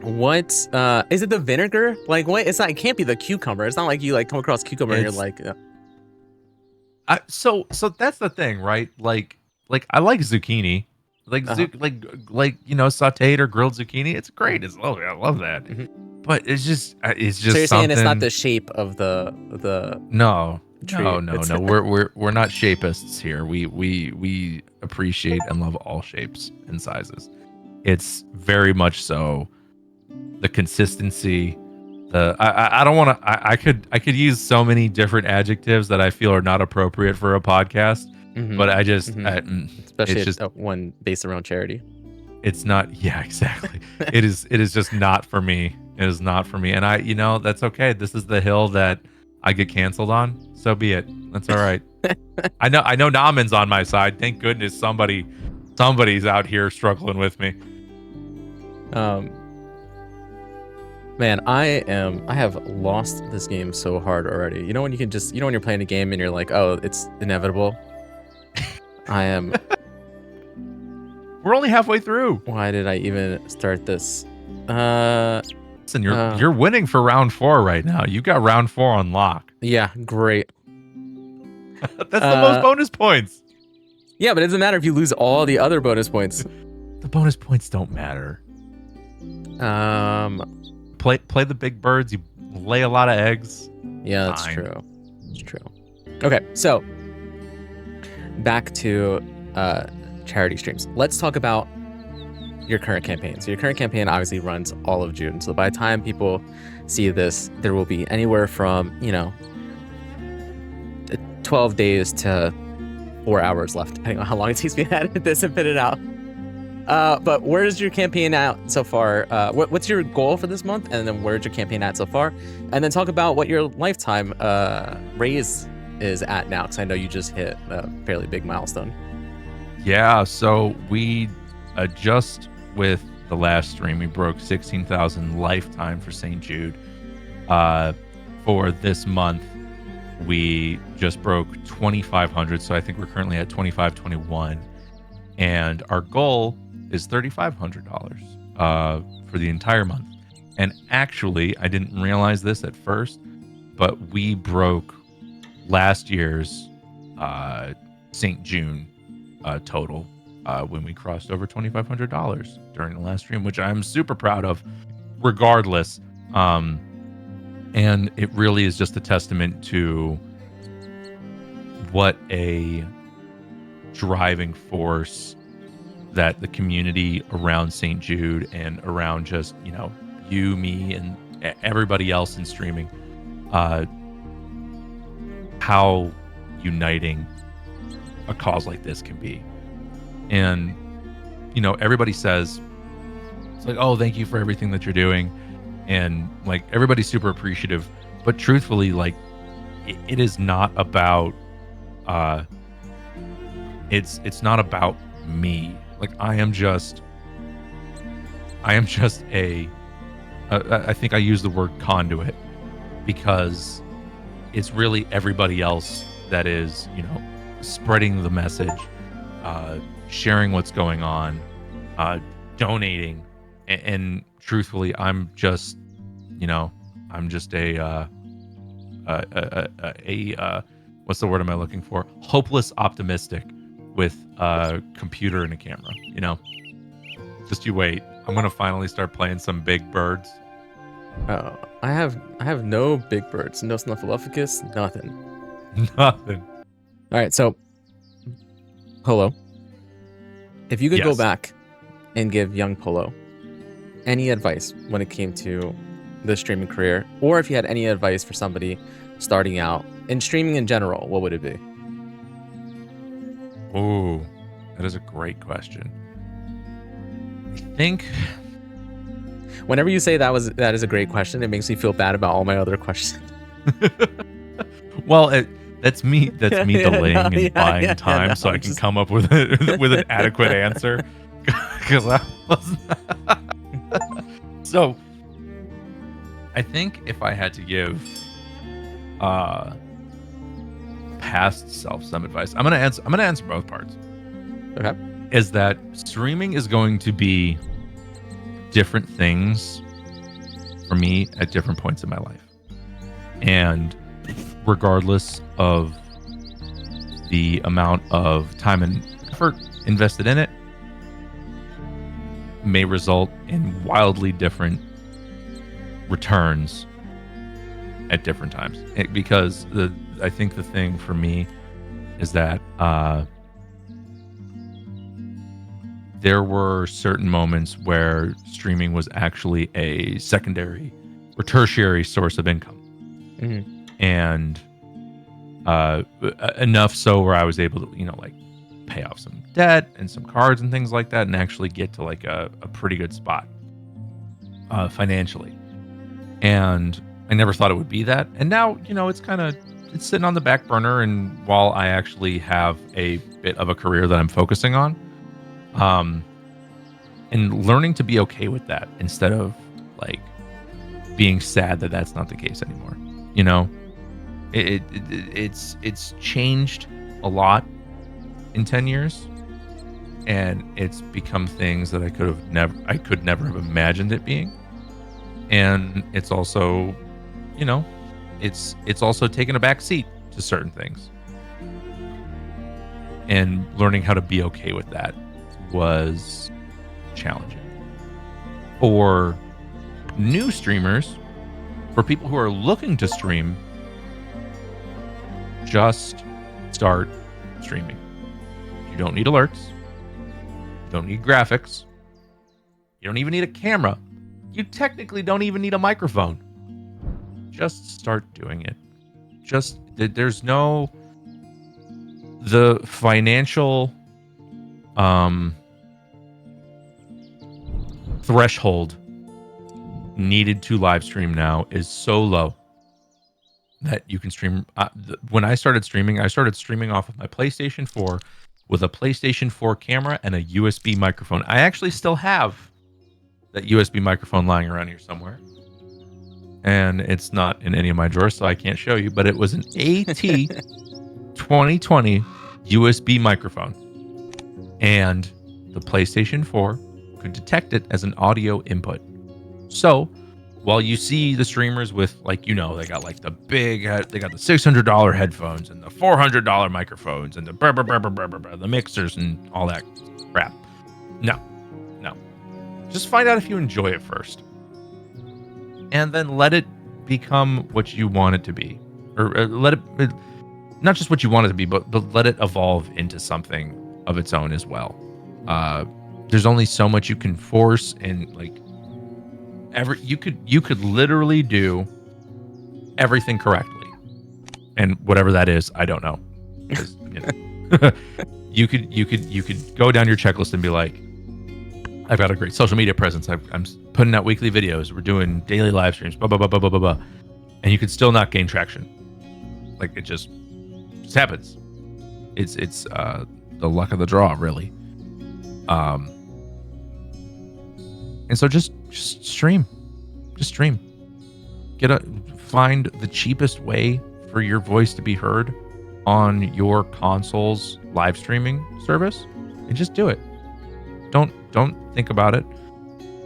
[SPEAKER 1] What is it? The vinegar? Like what? It's not. It can't be the cucumber. It's not like you like come across cucumber and you're like.
[SPEAKER 2] So that's the thing, right? Like I like zucchini, like sautéed or grilled zucchini. It's great. It's lovely. I love that.
[SPEAKER 1] Mm-hmm.
[SPEAKER 2] But it's just
[SPEAKER 1] So you're saying it's not the shape of the
[SPEAKER 2] no.
[SPEAKER 1] tree.
[SPEAKER 2] No. We're not shapeists here. We appreciate and love all shapes and sizes. It's very much so the consistency. I don't want to. I could use so many different adjectives that I feel are not appropriate for a podcast.
[SPEAKER 1] Mm-hmm.
[SPEAKER 2] But I just
[SPEAKER 1] especially it's just one based around charity.
[SPEAKER 2] It's not. Yeah, exactly. It is just not for me. It is not for me. And that's okay. This is the hill that I get canceled on. So be it. That's all right. I know Naaman's on my side. Thank goodness somebody's out here struggling with me.
[SPEAKER 1] Man, I have lost this game so hard already. You know when you can just, when you're playing a game and you're like, oh, it's inevitable. I am.
[SPEAKER 2] We're only halfway through.
[SPEAKER 1] Why did I even start this?
[SPEAKER 2] Listen, you're winning for round 4 right now. You got round 4 on lock.
[SPEAKER 1] Yeah, great.
[SPEAKER 2] That's the most bonus points.
[SPEAKER 1] Yeah, but it doesn't matter if you lose all the other bonus points.
[SPEAKER 2] The bonus points don't matter. Play the big birds. You lay a lot of eggs.
[SPEAKER 1] Yeah, that's true. It's true. Okay, so back to charity streams. Let's talk about your current campaign. So your current campaign obviously runs all of June. So by the time people see this, there will be anywhere from 12 days to 4 hours left, depending on how long it takes me to edit this and put it out. But where is your campaign at so far? What's your goal for this month? And then where's your campaign at so far? And then talk about what your lifetime raise is at now, because I know you just hit a fairly big milestone.
[SPEAKER 2] Yeah, so we just with the last stream, we broke 16,000 lifetime for St. Jude. For this month, we just broke 2,500, so I think we're currently at 2,521. And our goal is $3,500 for the entire month. And actually, I didn't realize this at first, but we broke last year's St. June total when we crossed over $2,500 during the last stream, which I'm super proud of regardless. And it really is just a testament to what a driving force that the community around St. Jude and around just, you, me, and everybody else in streaming, how uniting a cause like this can be. And, everybody says, it's like, oh, thank you for everything that you're doing. And like, everybody's super appreciative, but truthfully, like, it is not about, it's not about me. Like, I am just I think I use the word conduit because it's really everybody else that is, spreading the message, sharing what's going on, donating. And truthfully, I'm just, I'm just a what's the word am I looking for? Hopeless optimistic with a computer and a camera, Just you wait. I'm gonna finally start playing some big birds.
[SPEAKER 1] Oh, I have no big birds, no Snuffleupagus, nothing.
[SPEAKER 2] Nothing.
[SPEAKER 1] All right, so Polo, if you could go back and give young Polo any advice when it came to the streaming career, or if you had any advice for somebody starting out in streaming in general, what would it be?
[SPEAKER 2] Oh, that is a great question. I think
[SPEAKER 1] whenever you say that is a great question, it makes me feel bad about all my other questions.
[SPEAKER 2] Well, that's me delaying and buying time so I can come up with an adequate answer. Because I wasn't. So, I think if I had to give past self some advice, I'm gonna answer both parts.
[SPEAKER 1] Okay.
[SPEAKER 2] Is that streaming is going to be different things for me at different points in my life, and regardless of the amount of time and effort invested in it, may result in wildly different returns at different times. Because I think the thing for me is that there were certain moments where streaming was actually a secondary or tertiary source of income.
[SPEAKER 1] Mm-hmm.
[SPEAKER 2] And enough so where I was able to, pay off some debt and some cards and things like that and actually get to like a pretty good spot financially. And I never thought it would be that. And now, it's sitting on the back burner. And while I actually have a bit of a career that I'm focusing on, and learning to be okay with that instead of like being sad that that's not the case anymore. It's changed a lot in 10 years, and it's become things that I could never have imagined it being. And it's also, it's also taken a back seat to certain things. And learning how to be okay with that was challenging. For new streamers, for people who are looking to stream, just start streaming. You don't need alerts. You don't need graphics. You don't even need a camera. You technically don't even need a microphone. Just start doing it. There's no... The financial threshold needed to live stream now is so low that you can stream. When I started streaming off of my PlayStation 4 with a PlayStation 4 camera and a USB microphone. I actually still have that USB microphone lying around here somewhere. And it's not in any of my drawers, so I can't show you, but it was an AT 2020 USB microphone. And the PlayStation 4 could detect it as an audio input. So while you see the streamers with, they got like the big, they got the $600 headphones and the $400 microphones and the mixers and all that crap. No. Just find out if you enjoy it first. And then let it become what you want it to be. Or let it, not just what you want it to be, but let it evolve into something of its own as well. There's only so much you can force, and you could literally do everything correctly, and whatever that is, I don't know. You could go down your checklist and be like, I've got a great social media presence. I'm putting out weekly videos. We're doing daily live streams. Blah blah blah blah blah blah blah, and you could still not gain traction. Like, it just happens. It's the luck of the draw, really. And so just stream. Find the cheapest way for your voice to be heard on your console's live streaming service, and just do it. Don't think about it.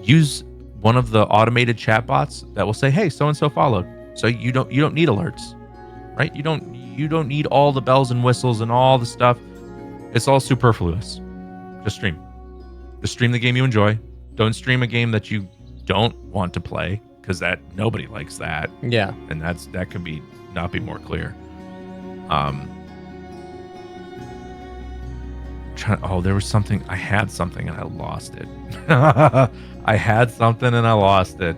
[SPEAKER 2] Use one of the automated chatbots that will say, "Hey, so and so followed." So you don't need alerts, right? You don't need all the bells and whistles and all the stuff. It's all superfluous. Just stream. Just stream the game you enjoy. Don't stream a game that you don't want to play, because that nobody likes that.
[SPEAKER 1] Yeah.
[SPEAKER 2] And that could not be more clear. There was something. I had something and I lost it. I had something and I lost it.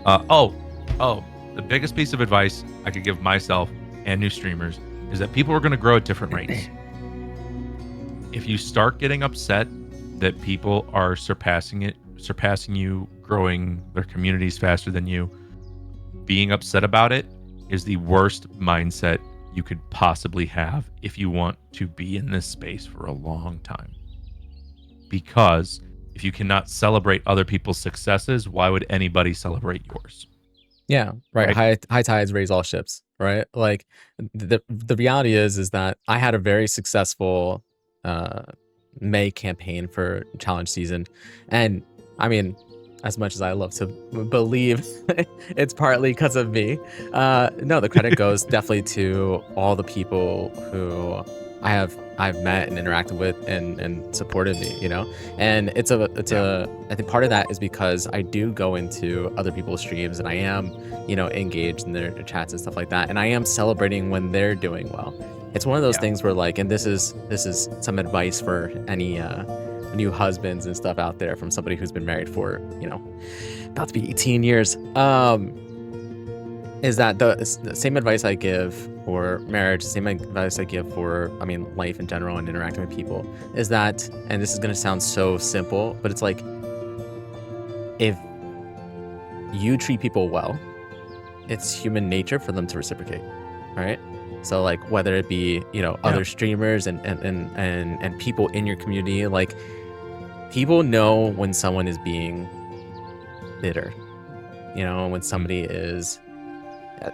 [SPEAKER 2] The biggest piece of advice I could give myself and new streamers is that people are going to grow at different rates. If you start getting upset that people are surpassing you, growing their communities faster than you, being upset about it is the worst mindset you could possibly have if you want to be in this space for a long time. Because if you cannot celebrate other people's successes, why would anybody celebrate yours?
[SPEAKER 1] Yeah, right. High tides raise all ships, right? Like, the reality is that I had a very successful May campaign for challenge season, and I mean, as much as I love to believe it's partly because of me, no, the credit goes definitely to all the people who I've met and interacted with and supported me, and I think part of that is because I do go into other people's streams and I am, engaged in their chats and stuff like that, and I am celebrating when they're doing well. It's one of those things where, like, and this is some advice for any new husbands and stuff out there from somebody who's been married for, about to be 18 years, is that the same advice I give for marriage, same advice I give for, life in general and interacting with people, is that, and this is going to sound so simple, but it's like, if you treat people well, it's human nature for them to reciprocate, right? So, like, whether it be, other streamers and people in your community, like, people know when someone is being bitter, you know, when somebody is,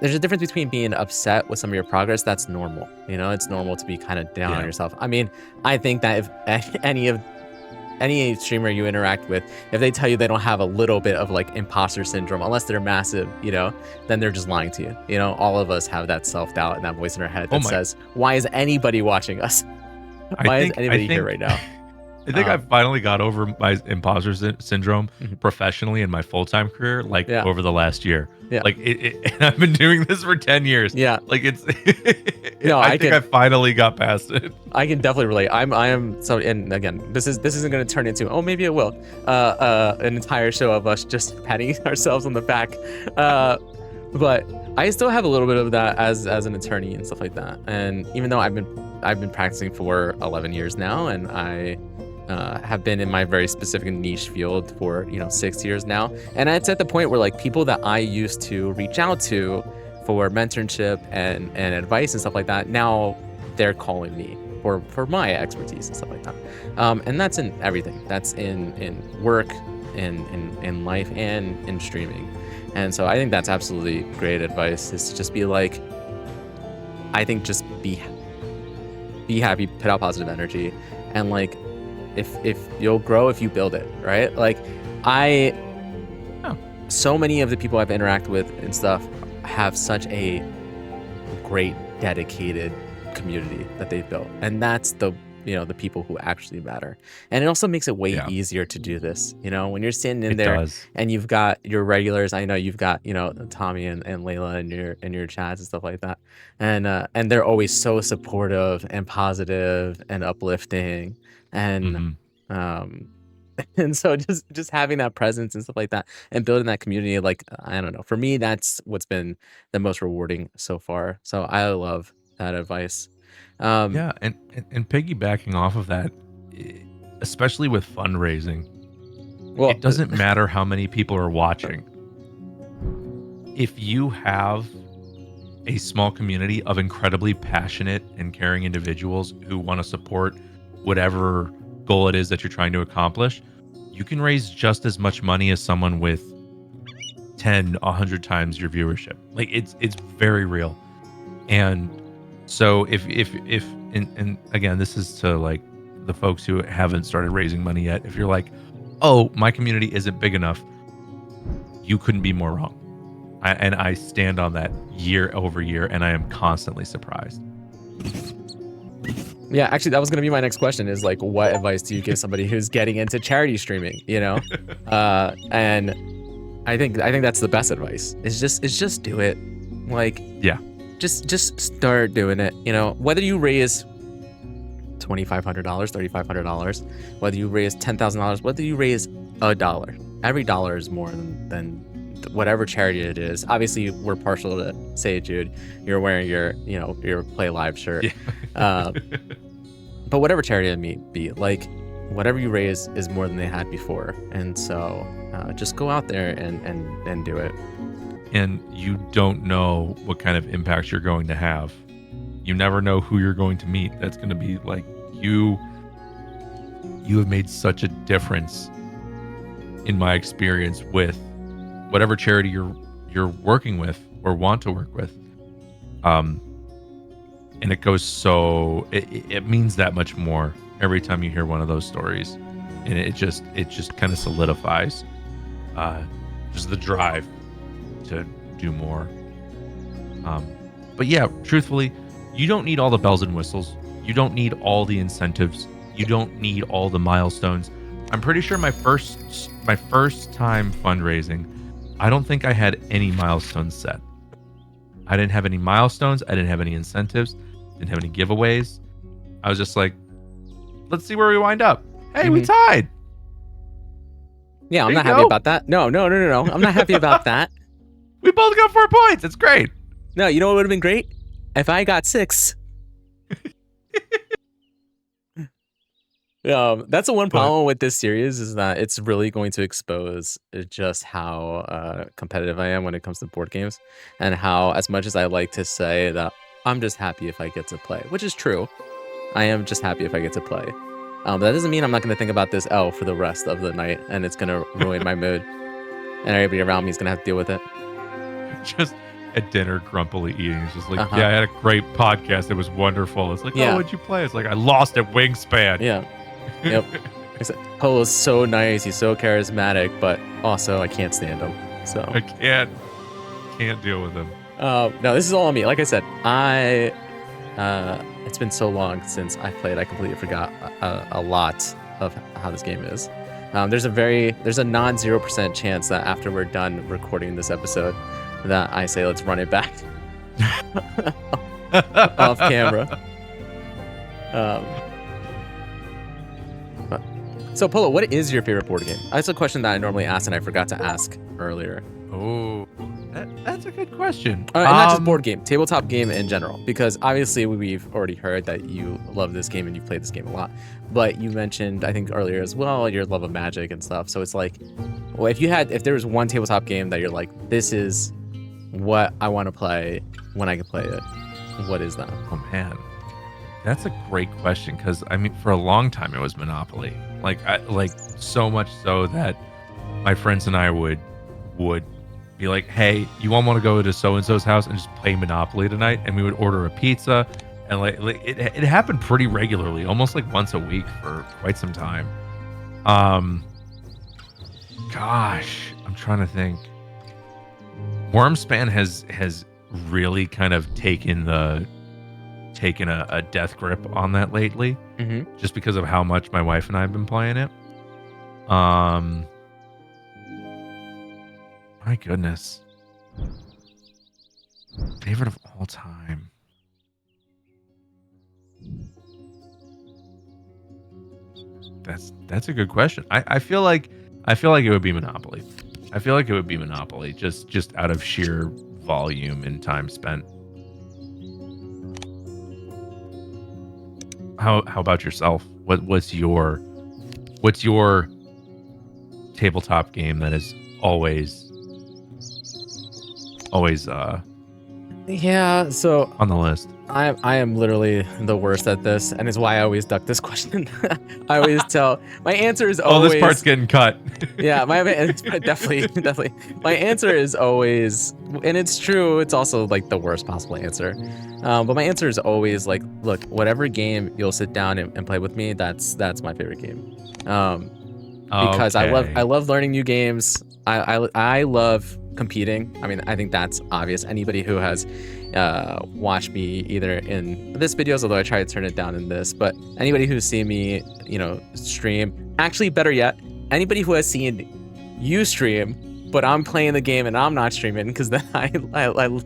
[SPEAKER 1] there's a difference between being upset with some of your progress. That's normal. You know, it's normal to be kind of down on yourself. I mean, I think that if any streamer you interact with, if they tell you they don't have a little bit of like imposter syndrome, unless they're massive, you know, then they're just lying to you. You know, all of us have that self-doubt and that voice in our head that says, why is anybody watching us? Why is anybody here right now?
[SPEAKER 2] I think I finally got over my imposter syndrome professionally in my full-time career, like over the last year.
[SPEAKER 1] Yeah.
[SPEAKER 2] Like and I've been doing this for 10 years.
[SPEAKER 1] Yeah.
[SPEAKER 2] Like it's,
[SPEAKER 1] no,
[SPEAKER 2] I think I finally got past it.
[SPEAKER 1] I can definitely relate. I am so, and again, this isn't going to turn into, oh, maybe it will, an entire show of us just patting ourselves on the back. But I still have a little bit of that as an attorney and stuff like that. And even though I've been practicing for 11 years now, and I have been in my very specific niche field for 6 years now, and it's at the point where like people that I used to reach out to for mentorship and advice and stuff like that, now they're calling me for my expertise and stuff like that. And that's in everything. That's in work, in life, and in streaming. And so I think that's absolutely great advice, is to just be like, I think just be happy, put out positive energy, and like if you'll grow if you build it, right? Like so many of the people I've interacted with and stuff have such a great dedicated community that they've built, and that's the people who actually matter. And it also makes it way easier to do this, when you're sitting in there and you've got your regulars. I know you've got Tommy and Layla in your chats and stuff like that, and they're always so supportive and positive and uplifting, and and so just having that presence and stuff like that and building that community, like, I don't know, for me that's what's been the most rewarding so far. So I love that advice.
[SPEAKER 2] And piggybacking off of that, especially with fundraising, it doesn't matter how many people are watching. If you have a small community of incredibly passionate and caring individuals who want to support whatever goal it is that you're trying to accomplish, you can raise just as much money as someone with 100 times your viewership. Like it's very real. And so if and again, this is to like the folks who haven't started raising money yet. If you're like, oh, my community isn't big enough, you couldn't be more wrong. I stand on that year over year, and I am constantly surprised.
[SPEAKER 1] Yeah, actually, that was going to be my next question, is like, what advice do you give somebody who's getting into charity streaming, and I think that's the best advice, is just do it. Like, just start doing it. Whether you raise $2,500, $3,500, whether you raise $10,000, whether you raise $1, every dollar is more than whatever charity it is. Obviously, we're partial to Say Jude. You're wearing your Play Live shirt. But whatever charity it may be, like, whatever you raise is more than they had before. And so just go out there and do it.
[SPEAKER 2] And you don't know what kind of impact you're going to have. You never know who you're going to meet. That's going to be like, you have made such a difference in my experience with whatever charity you're working with or want to work with. And it goes it means that much more every time you hear one of those stories, and it just kind of solidifies just the drive to do more. But yeah, truthfully, you don't need all the bells and whistles. You don't need all the incentives. You don't need all the milestones. I'm pretty sure my first time fundraising, I don't think I had any milestones set. I didn't have any milestones. I didn't have any incentives. Didn't have any giveaways. I was just like, let's see where we wind up. Hey, we tied.
[SPEAKER 1] Yeah, I'm not happy about that. No. I'm not happy about that.
[SPEAKER 2] We both got 4 points. It's great.
[SPEAKER 1] No, you know what would have been great? If I got 6. That's the one problem with this series, is that it's really going to expose just how competitive I am when it comes to board games, and how, as much as I like to say that I'm just happy if I get to play, which is true, I am just happy if I get to play. But that doesn't mean I'm not going to think about this L for the rest of the night, and it's going to ruin my mood. and everybody around me is gonna have to deal with it.
[SPEAKER 2] Just at dinner, grumpily eating. It's just like,
[SPEAKER 1] Uh-huh.
[SPEAKER 2] yeah, I had a great podcast. It was wonderful. It's like,
[SPEAKER 1] Yeah.
[SPEAKER 2] oh, what'd you play? It's like, I lost at Wingspan.
[SPEAKER 1] Yeah. Yep. Polo's so nice. He's so charismatic, but also I can't stand him. So
[SPEAKER 2] I can't deal with him.
[SPEAKER 1] no, this is all on me. Like I said, it's been so long since I played. I completely forgot a lot of how this game is. There's a non 0% chance that after we're done recording this episode, that I say let's run it back off camera. So Polo, what is your favorite board game? That's a question that I normally ask and I forgot to ask earlier.
[SPEAKER 2] Oh, that's a good question.
[SPEAKER 1] And not just board game, tabletop game in general, because obviously we've already heard that you love this game and you've played this game a lot. But you mentioned, I think earlier as well, your love of Magic and stuff. So it's like, well, if there was one tabletop game that you're like, this is what I want to play when I can play it, what is that?
[SPEAKER 2] Oh man, that's a great question, because I mean, for a long time it was Monopoly. Like so much so that my friends and I would be like, hey, you all want to go to so and so's house and just play Monopoly tonight? And we would order a pizza, and it happened pretty regularly, almost like once a week for quite some time. Gosh, I'm trying to think. Wingspan has really kind of taken a death grip on that lately, just because of how much my wife and I have been playing it. My goodness, favorite of all time. That's a good question. I feel like it would be Monopoly. I feel like it would be Monopoly, just out of sheer volume and time spent. How about yourself? What's your tabletop game that is always
[SPEAKER 1] Yeah, so
[SPEAKER 2] on the list?
[SPEAKER 1] I am literally the worst at this, and it's why I always duck this question. I always tell my answer is always.
[SPEAKER 2] Oh, this part's getting cut.
[SPEAKER 1] Yeah, it's definitely. My answer is always, and it's true. It's also like the worst possible answer. But my answer is always like, look, whatever game you'll sit down and play with me, that's my favorite game. Because
[SPEAKER 2] okay.
[SPEAKER 1] I love learning new games. I love competing. I mean, I think that's obvious. Anybody who has watched me either in this videos, although I try to turn it down in this, but anybody who's seen me, stream, actually better yet, anybody who has seen you stream, but I'm playing the game and I'm not streaming, because then I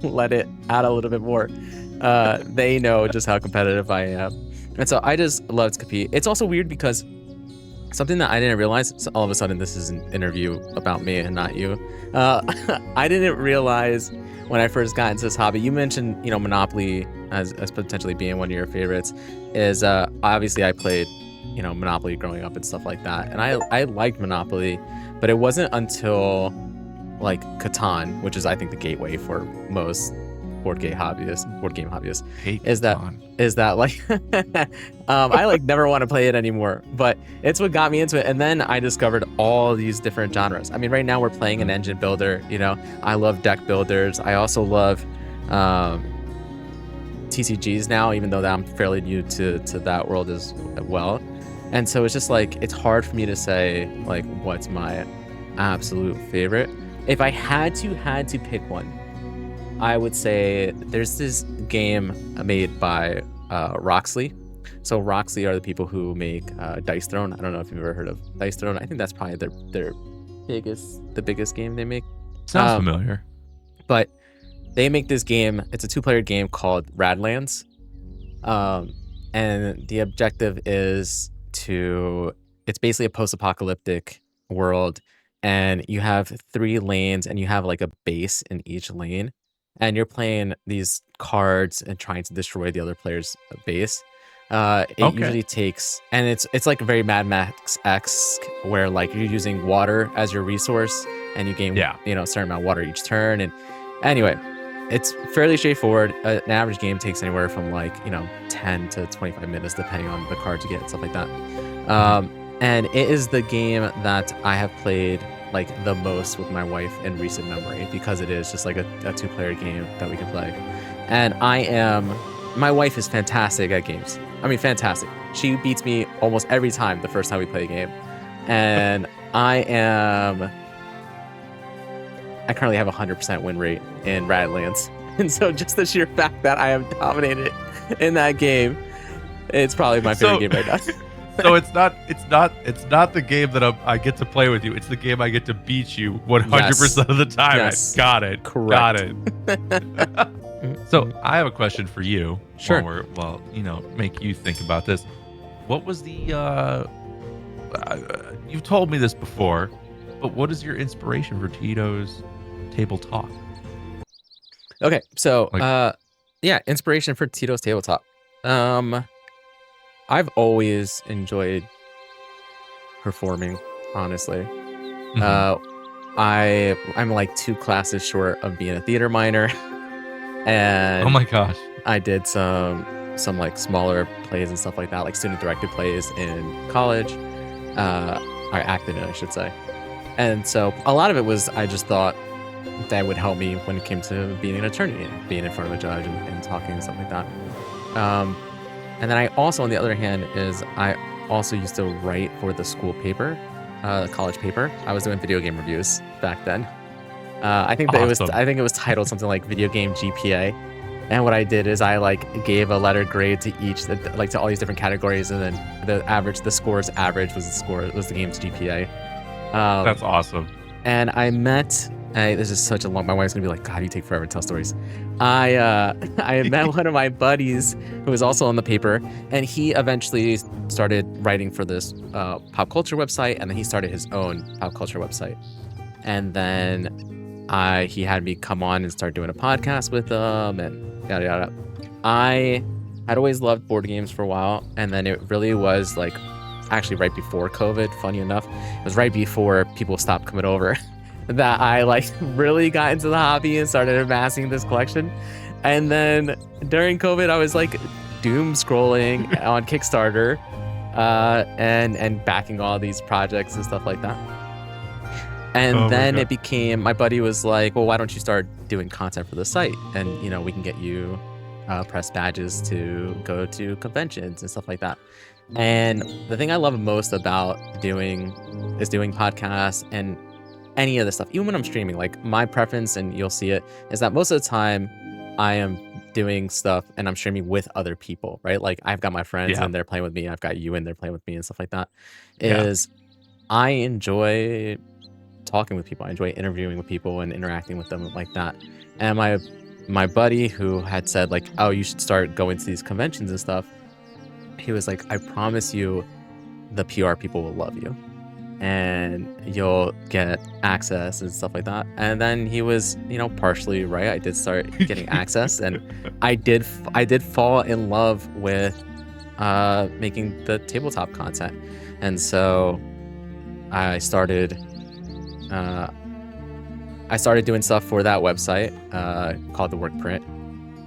[SPEAKER 1] let it out a little bit more. They know just how competitive I am. And so I just love to compete. It's also weird because something that I didn't realize, so all of a sudden this is an interview about me and not you. I didn't realize when I first got into this hobby, you mentioned, Monopoly as potentially being one of your favorites, is obviously I played, Monopoly growing up and stuff like that. And I liked Monopoly, but it wasn't until like Catan, which is I think the gateway for most board game hobbyists, is that like I like never want to play it anymore, but it's what got me into it. And then I discovered all these different genres. I mean, right now we're playing an engine builder, I love deck builders. I also love TCGs now, even though that I'm fairly new to that world as well. And so it's just like, it's hard for me to say like what's my absolute favorite. If I had to pick one, I would say there's this game made by Roxley. So Roxley are the people who make Dice Throne. I don't know if you've ever heard of Dice Throne. I think that's probably the biggest game they make.
[SPEAKER 2] Sounds familiar.
[SPEAKER 1] But they make this game. It's a 2-player game called Radlands, and the objective is it's basically a post-apocalyptic world, and you have 3 lanes, and you have like a base in each lane. And you're playing these cards and trying to destroy the other player's base. Usually takes, and it's like very Mad Max-esque, where like you're using water as your resource, and you gain a certain amount of water each turn. And anyway, it's fairly straightforward. An average game takes anywhere from like 10 to 25 minutes, depending on the cards you get and stuff like that. And it is the game that I have played like the most with my wife in recent memory, because it is just like a 2-player game that we can play. And my wife is fantastic at games. I mean, fantastic. She beats me almost every time the first time we play a game. And I currently have a 100% win rate in Radlands. And so just the sheer fact that I am dominated in that game, it's probably my favorite game right now.
[SPEAKER 2] So it's not the game that I get to play with you. It's the game I get to beat you 100% of the time.
[SPEAKER 1] Yes.
[SPEAKER 2] Got it.
[SPEAKER 1] Correct.
[SPEAKER 2] Got it. So I have a question for you.
[SPEAKER 1] Sure.
[SPEAKER 2] Make you think about this. What was the you've told me this before, but what is your inspiration for Tito's Table Talk?
[SPEAKER 1] Okay, so inspiration for Tito's Tabletop. I've always enjoyed performing, honestly. I'm like 2 classes short of being a theater minor. And
[SPEAKER 2] oh my gosh.
[SPEAKER 1] I did some like smaller plays and stuff like that, like student directed plays in college. I acted in it, I should say. And so a lot of it was, I just thought that would help me when it came to being an attorney and being in front of a judge and talking and stuff like that. And then I also, on the other hand, I also used to write for the school paper, the college paper. I was doing video game reviews back then. I think that
[SPEAKER 2] Awesome.
[SPEAKER 1] I think it was titled something like Video Game GPA. And what I did is I like gave a letter grade to each, like to all these different categories, and then the score's average was the game's GPA.
[SPEAKER 2] That's awesome.
[SPEAKER 1] And I met. This is such a long. My wife's gonna be like, God, you take forever to tell stories. I met one of my buddies who was also on the paper, and he eventually started writing for this pop culture website, and then he started his own pop culture website. And then he had me come on and start doing a podcast with him, and yada yada. I had always loved board games for a while, and then it really was like actually right before COVID. Funny enough, it was right before people stopped coming over. That I like really got into the hobby and started amassing this collection. And then during COVID, I was like doom scrolling on Kickstarter and backing all these projects and stuff like that. And then it became, my buddy was like, well, why don't you start doing content for the site? And, we can get you press badges to go to conventions and stuff like that. And the thing I love most about doing podcasts and any of this stuff, even when I'm streaming, like my preference, and you'll see it, is that most of the time I am doing stuff and I'm streaming with other people, right? Like I've got my friends and they're playing with me. I've got you and they're playing with me and stuff like that. I enjoy talking with people. I enjoy interviewing with people and interacting with them like that. And my buddy who had said like, oh, you should start going to these conventions and stuff, he was like, I promise you the PR people will love you and you'll get access and stuff like that. And then he was, partially right. I did start getting access, and I did fall in love with making the tabletop content. And so I started doing stuff for that website called The Work Print.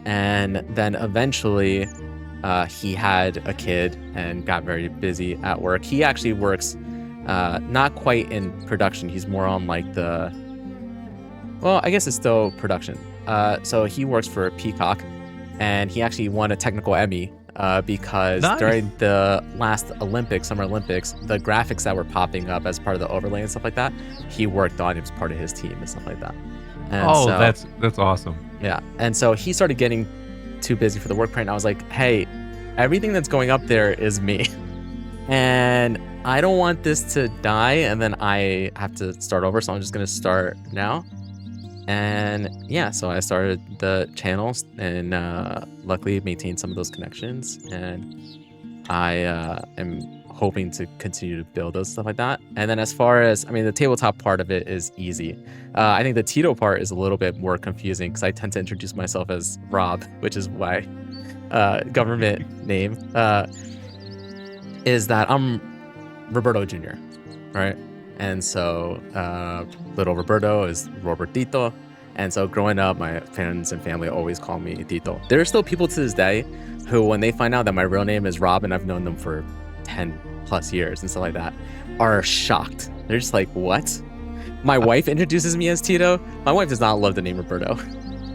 [SPEAKER 1] And then eventually he had a kid and got very busy at work. He actually works not quite in production. He's more on like I guess it's still production. So he works for Peacock, and he actually won a technical Emmy because during the last Summer Olympics, the graphics that were popping up as part of the overlay and stuff like that, he worked on it as part of his team and stuff like that. And
[SPEAKER 2] that's awesome.
[SPEAKER 1] Yeah. And so he started getting too busy for the work print. And I was like, hey, everything that's going up there is me. And I don't want this to die and then I have to start over. So I'm just going to start now. And yeah, so I started the channels and luckily maintained some of those connections. And I am hoping to continue to build those stuff like that. And then as far as, the tabletop part of it is easy. I think the Tito part is a little bit more confusing because I tend to introduce myself as Rob, which is why government name is that I'm Roberto Jr., right? And so little Roberto is Robertito. And so growing up, my friends and family always call me Tito. There are still people to this day who, when they find out that my real name is Rob and I've known them for 10 plus years and stuff like that, are shocked. They're just like, what? My wife introduces me as Tito. My wife does not love the name Roberto.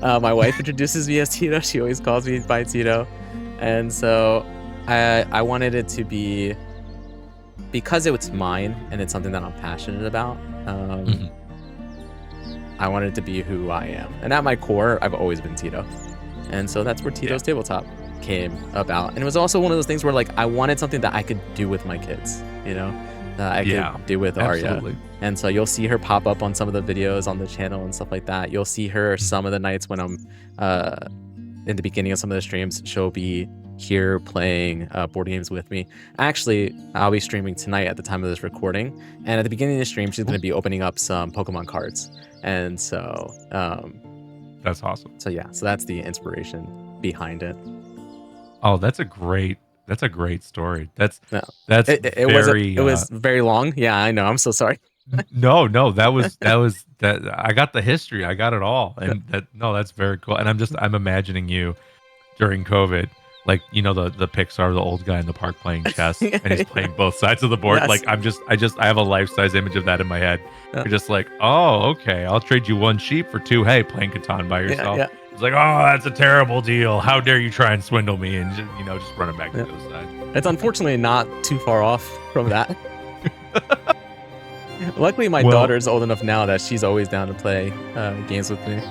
[SPEAKER 1] My wife introduces me as Tito. She always calls me by Tito. And so I wanted it to be, because it's mine and it's something that I'm passionate about, I wanted it to be who I am. And at my core, I've always been Tito. And so that's where Tito's Tabletop came about. And it was also one of those things where like I wanted something that I could do with my kids, you know, that I could do with Arya. And so you'll see her pop up on some of the videos on the channel and stuff like that. You'll see her some of the nights when I'm in the beginning of some of the streams, she'll be here playing board games with me. Actually, I'll be streaming tonight at the time of this recording. And at the beginning of the stream, she's going to be opening up some Pokemon cards. And so
[SPEAKER 2] that's awesome.
[SPEAKER 1] So yeah, so that's the inspiration behind it.
[SPEAKER 2] Oh, that's a great story.
[SPEAKER 1] It was very long. Yeah, I know. I'm so sorry.
[SPEAKER 2] No, that was I got the history. I got it all. And that's very cool. And I'm imagining you during COVID, like, you know, the Pixar, the old guy in the park playing chess and he's playing both sides of the board. Yes. Like I have a life-size image of that in my head. You're just like, oh, okay, I'll trade you one sheep for two hay playing Catan by yourself. Yeah. It's like, oh, that's a terrible deal. How dare you try and swindle me, and just run it back to the other side.
[SPEAKER 1] It's unfortunately not too far off from that. Luckily, my daughter's old enough now that she's always down to play games with me.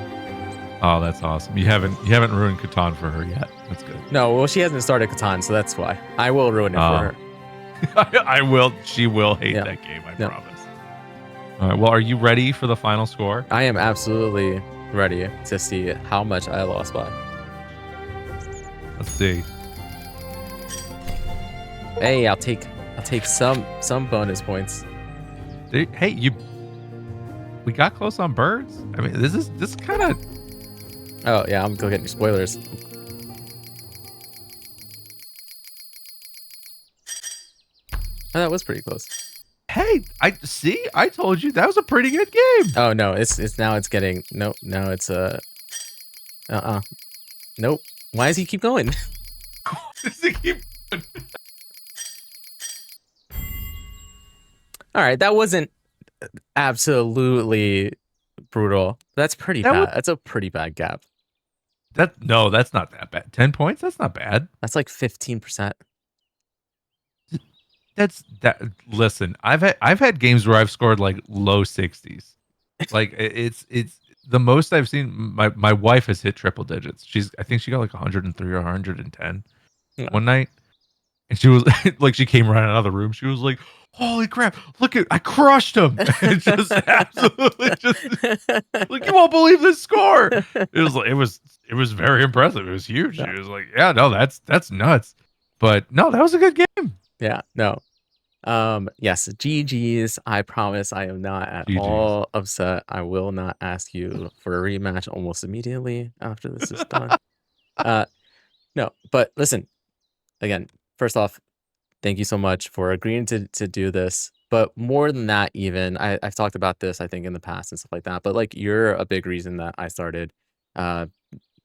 [SPEAKER 2] Oh, that's awesome. You haven't ruined Catan for her yet. That's good.
[SPEAKER 1] No, well, she hasn't started Catan, so that's why. I will ruin it for her.
[SPEAKER 2] I will. She will hate that game, I promise. All right, well, are you ready for the final score?
[SPEAKER 1] I am absolutely ready to see how much I lost by.
[SPEAKER 2] Let's see.
[SPEAKER 1] Hey, I'll take some bonus points.
[SPEAKER 2] Hey, we got close on birds. I mean, this kind of.
[SPEAKER 1] Oh yeah, I'm go getting your spoilers. Oh, that was pretty close.
[SPEAKER 2] Hey, I told you that was a pretty good game.
[SPEAKER 1] Oh no, it's getting nope. No, it's nope. Why does he keep going?
[SPEAKER 2] Does he keep going?
[SPEAKER 1] All right, that wasn't absolutely brutal. That's pretty bad. That's a pretty bad gap.
[SPEAKER 2] That's not that bad. 10 points? That's not bad.
[SPEAKER 1] That's like 15%.
[SPEAKER 2] Listen, I've had games where I've scored like low 60s. Like it's the most I've seen. My wife has hit triple digits. I think she got like 103 or 110 one night. And she was like, she came right out of the room. She was like, holy crap, I crushed him. And just absolutely like, you won't believe this score. It was very impressive. It was huge. She was like, yeah, no, that's nuts. But no, that was a good game.
[SPEAKER 1] Yeah, no. Yes, GG's. I promise I am not at all upset. I will not ask you for a rematch almost immediately after this is done. No, but listen, again, first off, thank you so much for agreeing to do this. But more than that, even, I've talked about this, I think, in the past and stuff like that. But like, you're a big reason that I started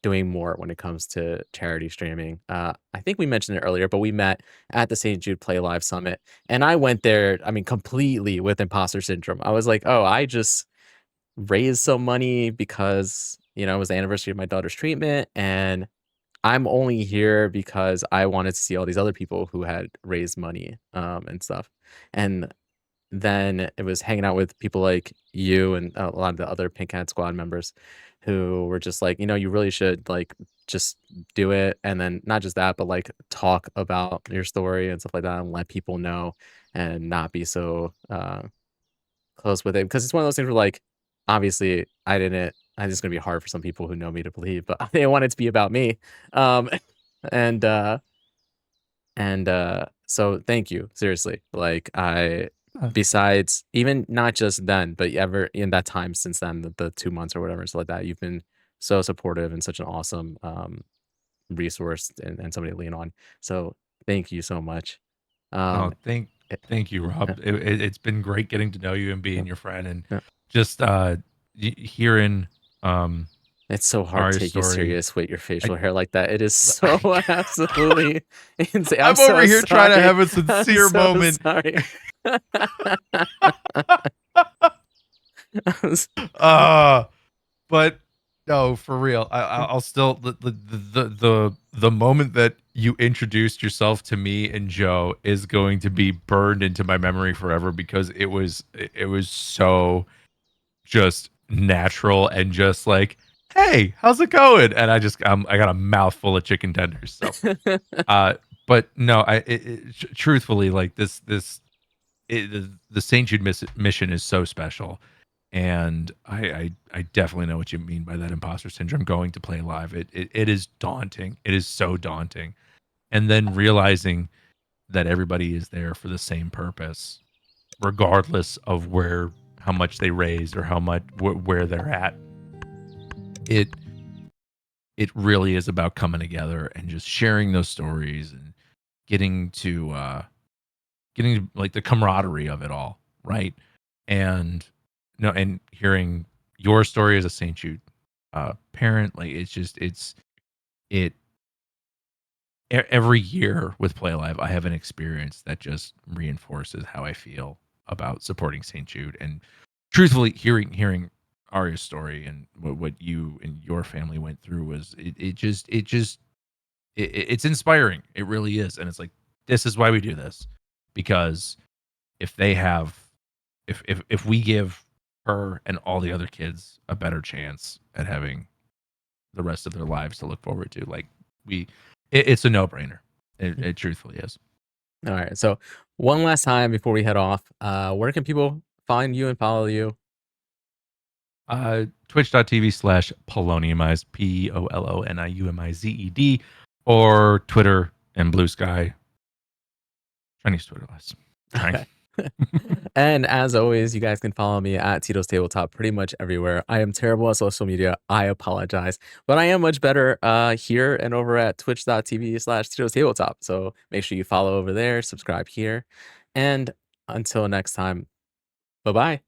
[SPEAKER 1] doing more when it comes to charity streaming. I think we mentioned it earlier, but we met at the St. Jude Play Live Summit. And I went there, I mean, completely with imposter syndrome. I was like, oh, I just raised some money because, it was the anniversary of my daughter's treatment. And I'm only here because I wanted to see all these other people who had raised money and stuff. And then it was hanging out with people like you and a lot of the other Pink Hat Squad members who were just like, you really should like just do it. And then not just that, but like talk about your story and stuff like that and let people know and not be so close with it. Because it's one of those things where like, obviously I think it's gonna be hard for some people who know me to believe, but they want it to be about me. So thank you, seriously. Like besides even not just then, but ever in that time since then, the 2 months or whatever, so like that, you've been so supportive and such an awesome resource and somebody to lean on. So thank you so much.
[SPEAKER 2] Thank you, Rob. It's been great getting to know you and being your friend, and just hearing
[SPEAKER 1] it's so hard to take you serious with your facial hair like that. It is so absolutely insane.
[SPEAKER 2] I'm over here trying to have a sincere moment.
[SPEAKER 1] Sorry.
[SPEAKER 2] Uh but no, for real. I'll still the moment that you introduced yourself to me and Joe is going to be burned into my memory forever because it was so just natural and just like, "Hey, how's it going?" And I got a mouthful of chicken tenders. So, uh, but no, truthfully, like the St. Jude mission is so special, and I definitely know what you mean by that imposter syndrome. Going to play live, it is daunting. It is so daunting, and then realizing that everybody is there for the same purpose, regardless of how much they raised or how much where they're at. It it really is about coming together and just sharing those stories and getting to like the camaraderie of it all, right? And no, and hearing your story as a St. Jude parent, like it every year with Play Live, I have an experience that just reinforces how I feel about supporting St. Jude. And truthfully, hearing Arya's story and what you and your family went through was it's inspiring. It really is, and it's like this is why we do this, because if they have if we give her and all the other kids a better chance at having the rest of their lives to look forward to, like we it's a no-brainer. It truthfully is.
[SPEAKER 1] All right. So one last time before we head off, where can people find you and follow you?
[SPEAKER 2] Twitch.tv/Poloniumized, Poloniumized, or Twitter and Blue Sky. Chinese Twitter less. Trying.
[SPEAKER 1] Okay. And as always, you guys can follow me at Tito's Tabletop pretty much everywhere. I am terrible at social media. I apologize. But I am much better here and over at twitch.tv/Tito's Tabletop. So make sure you follow over there, subscribe here. And until next time, bye bye.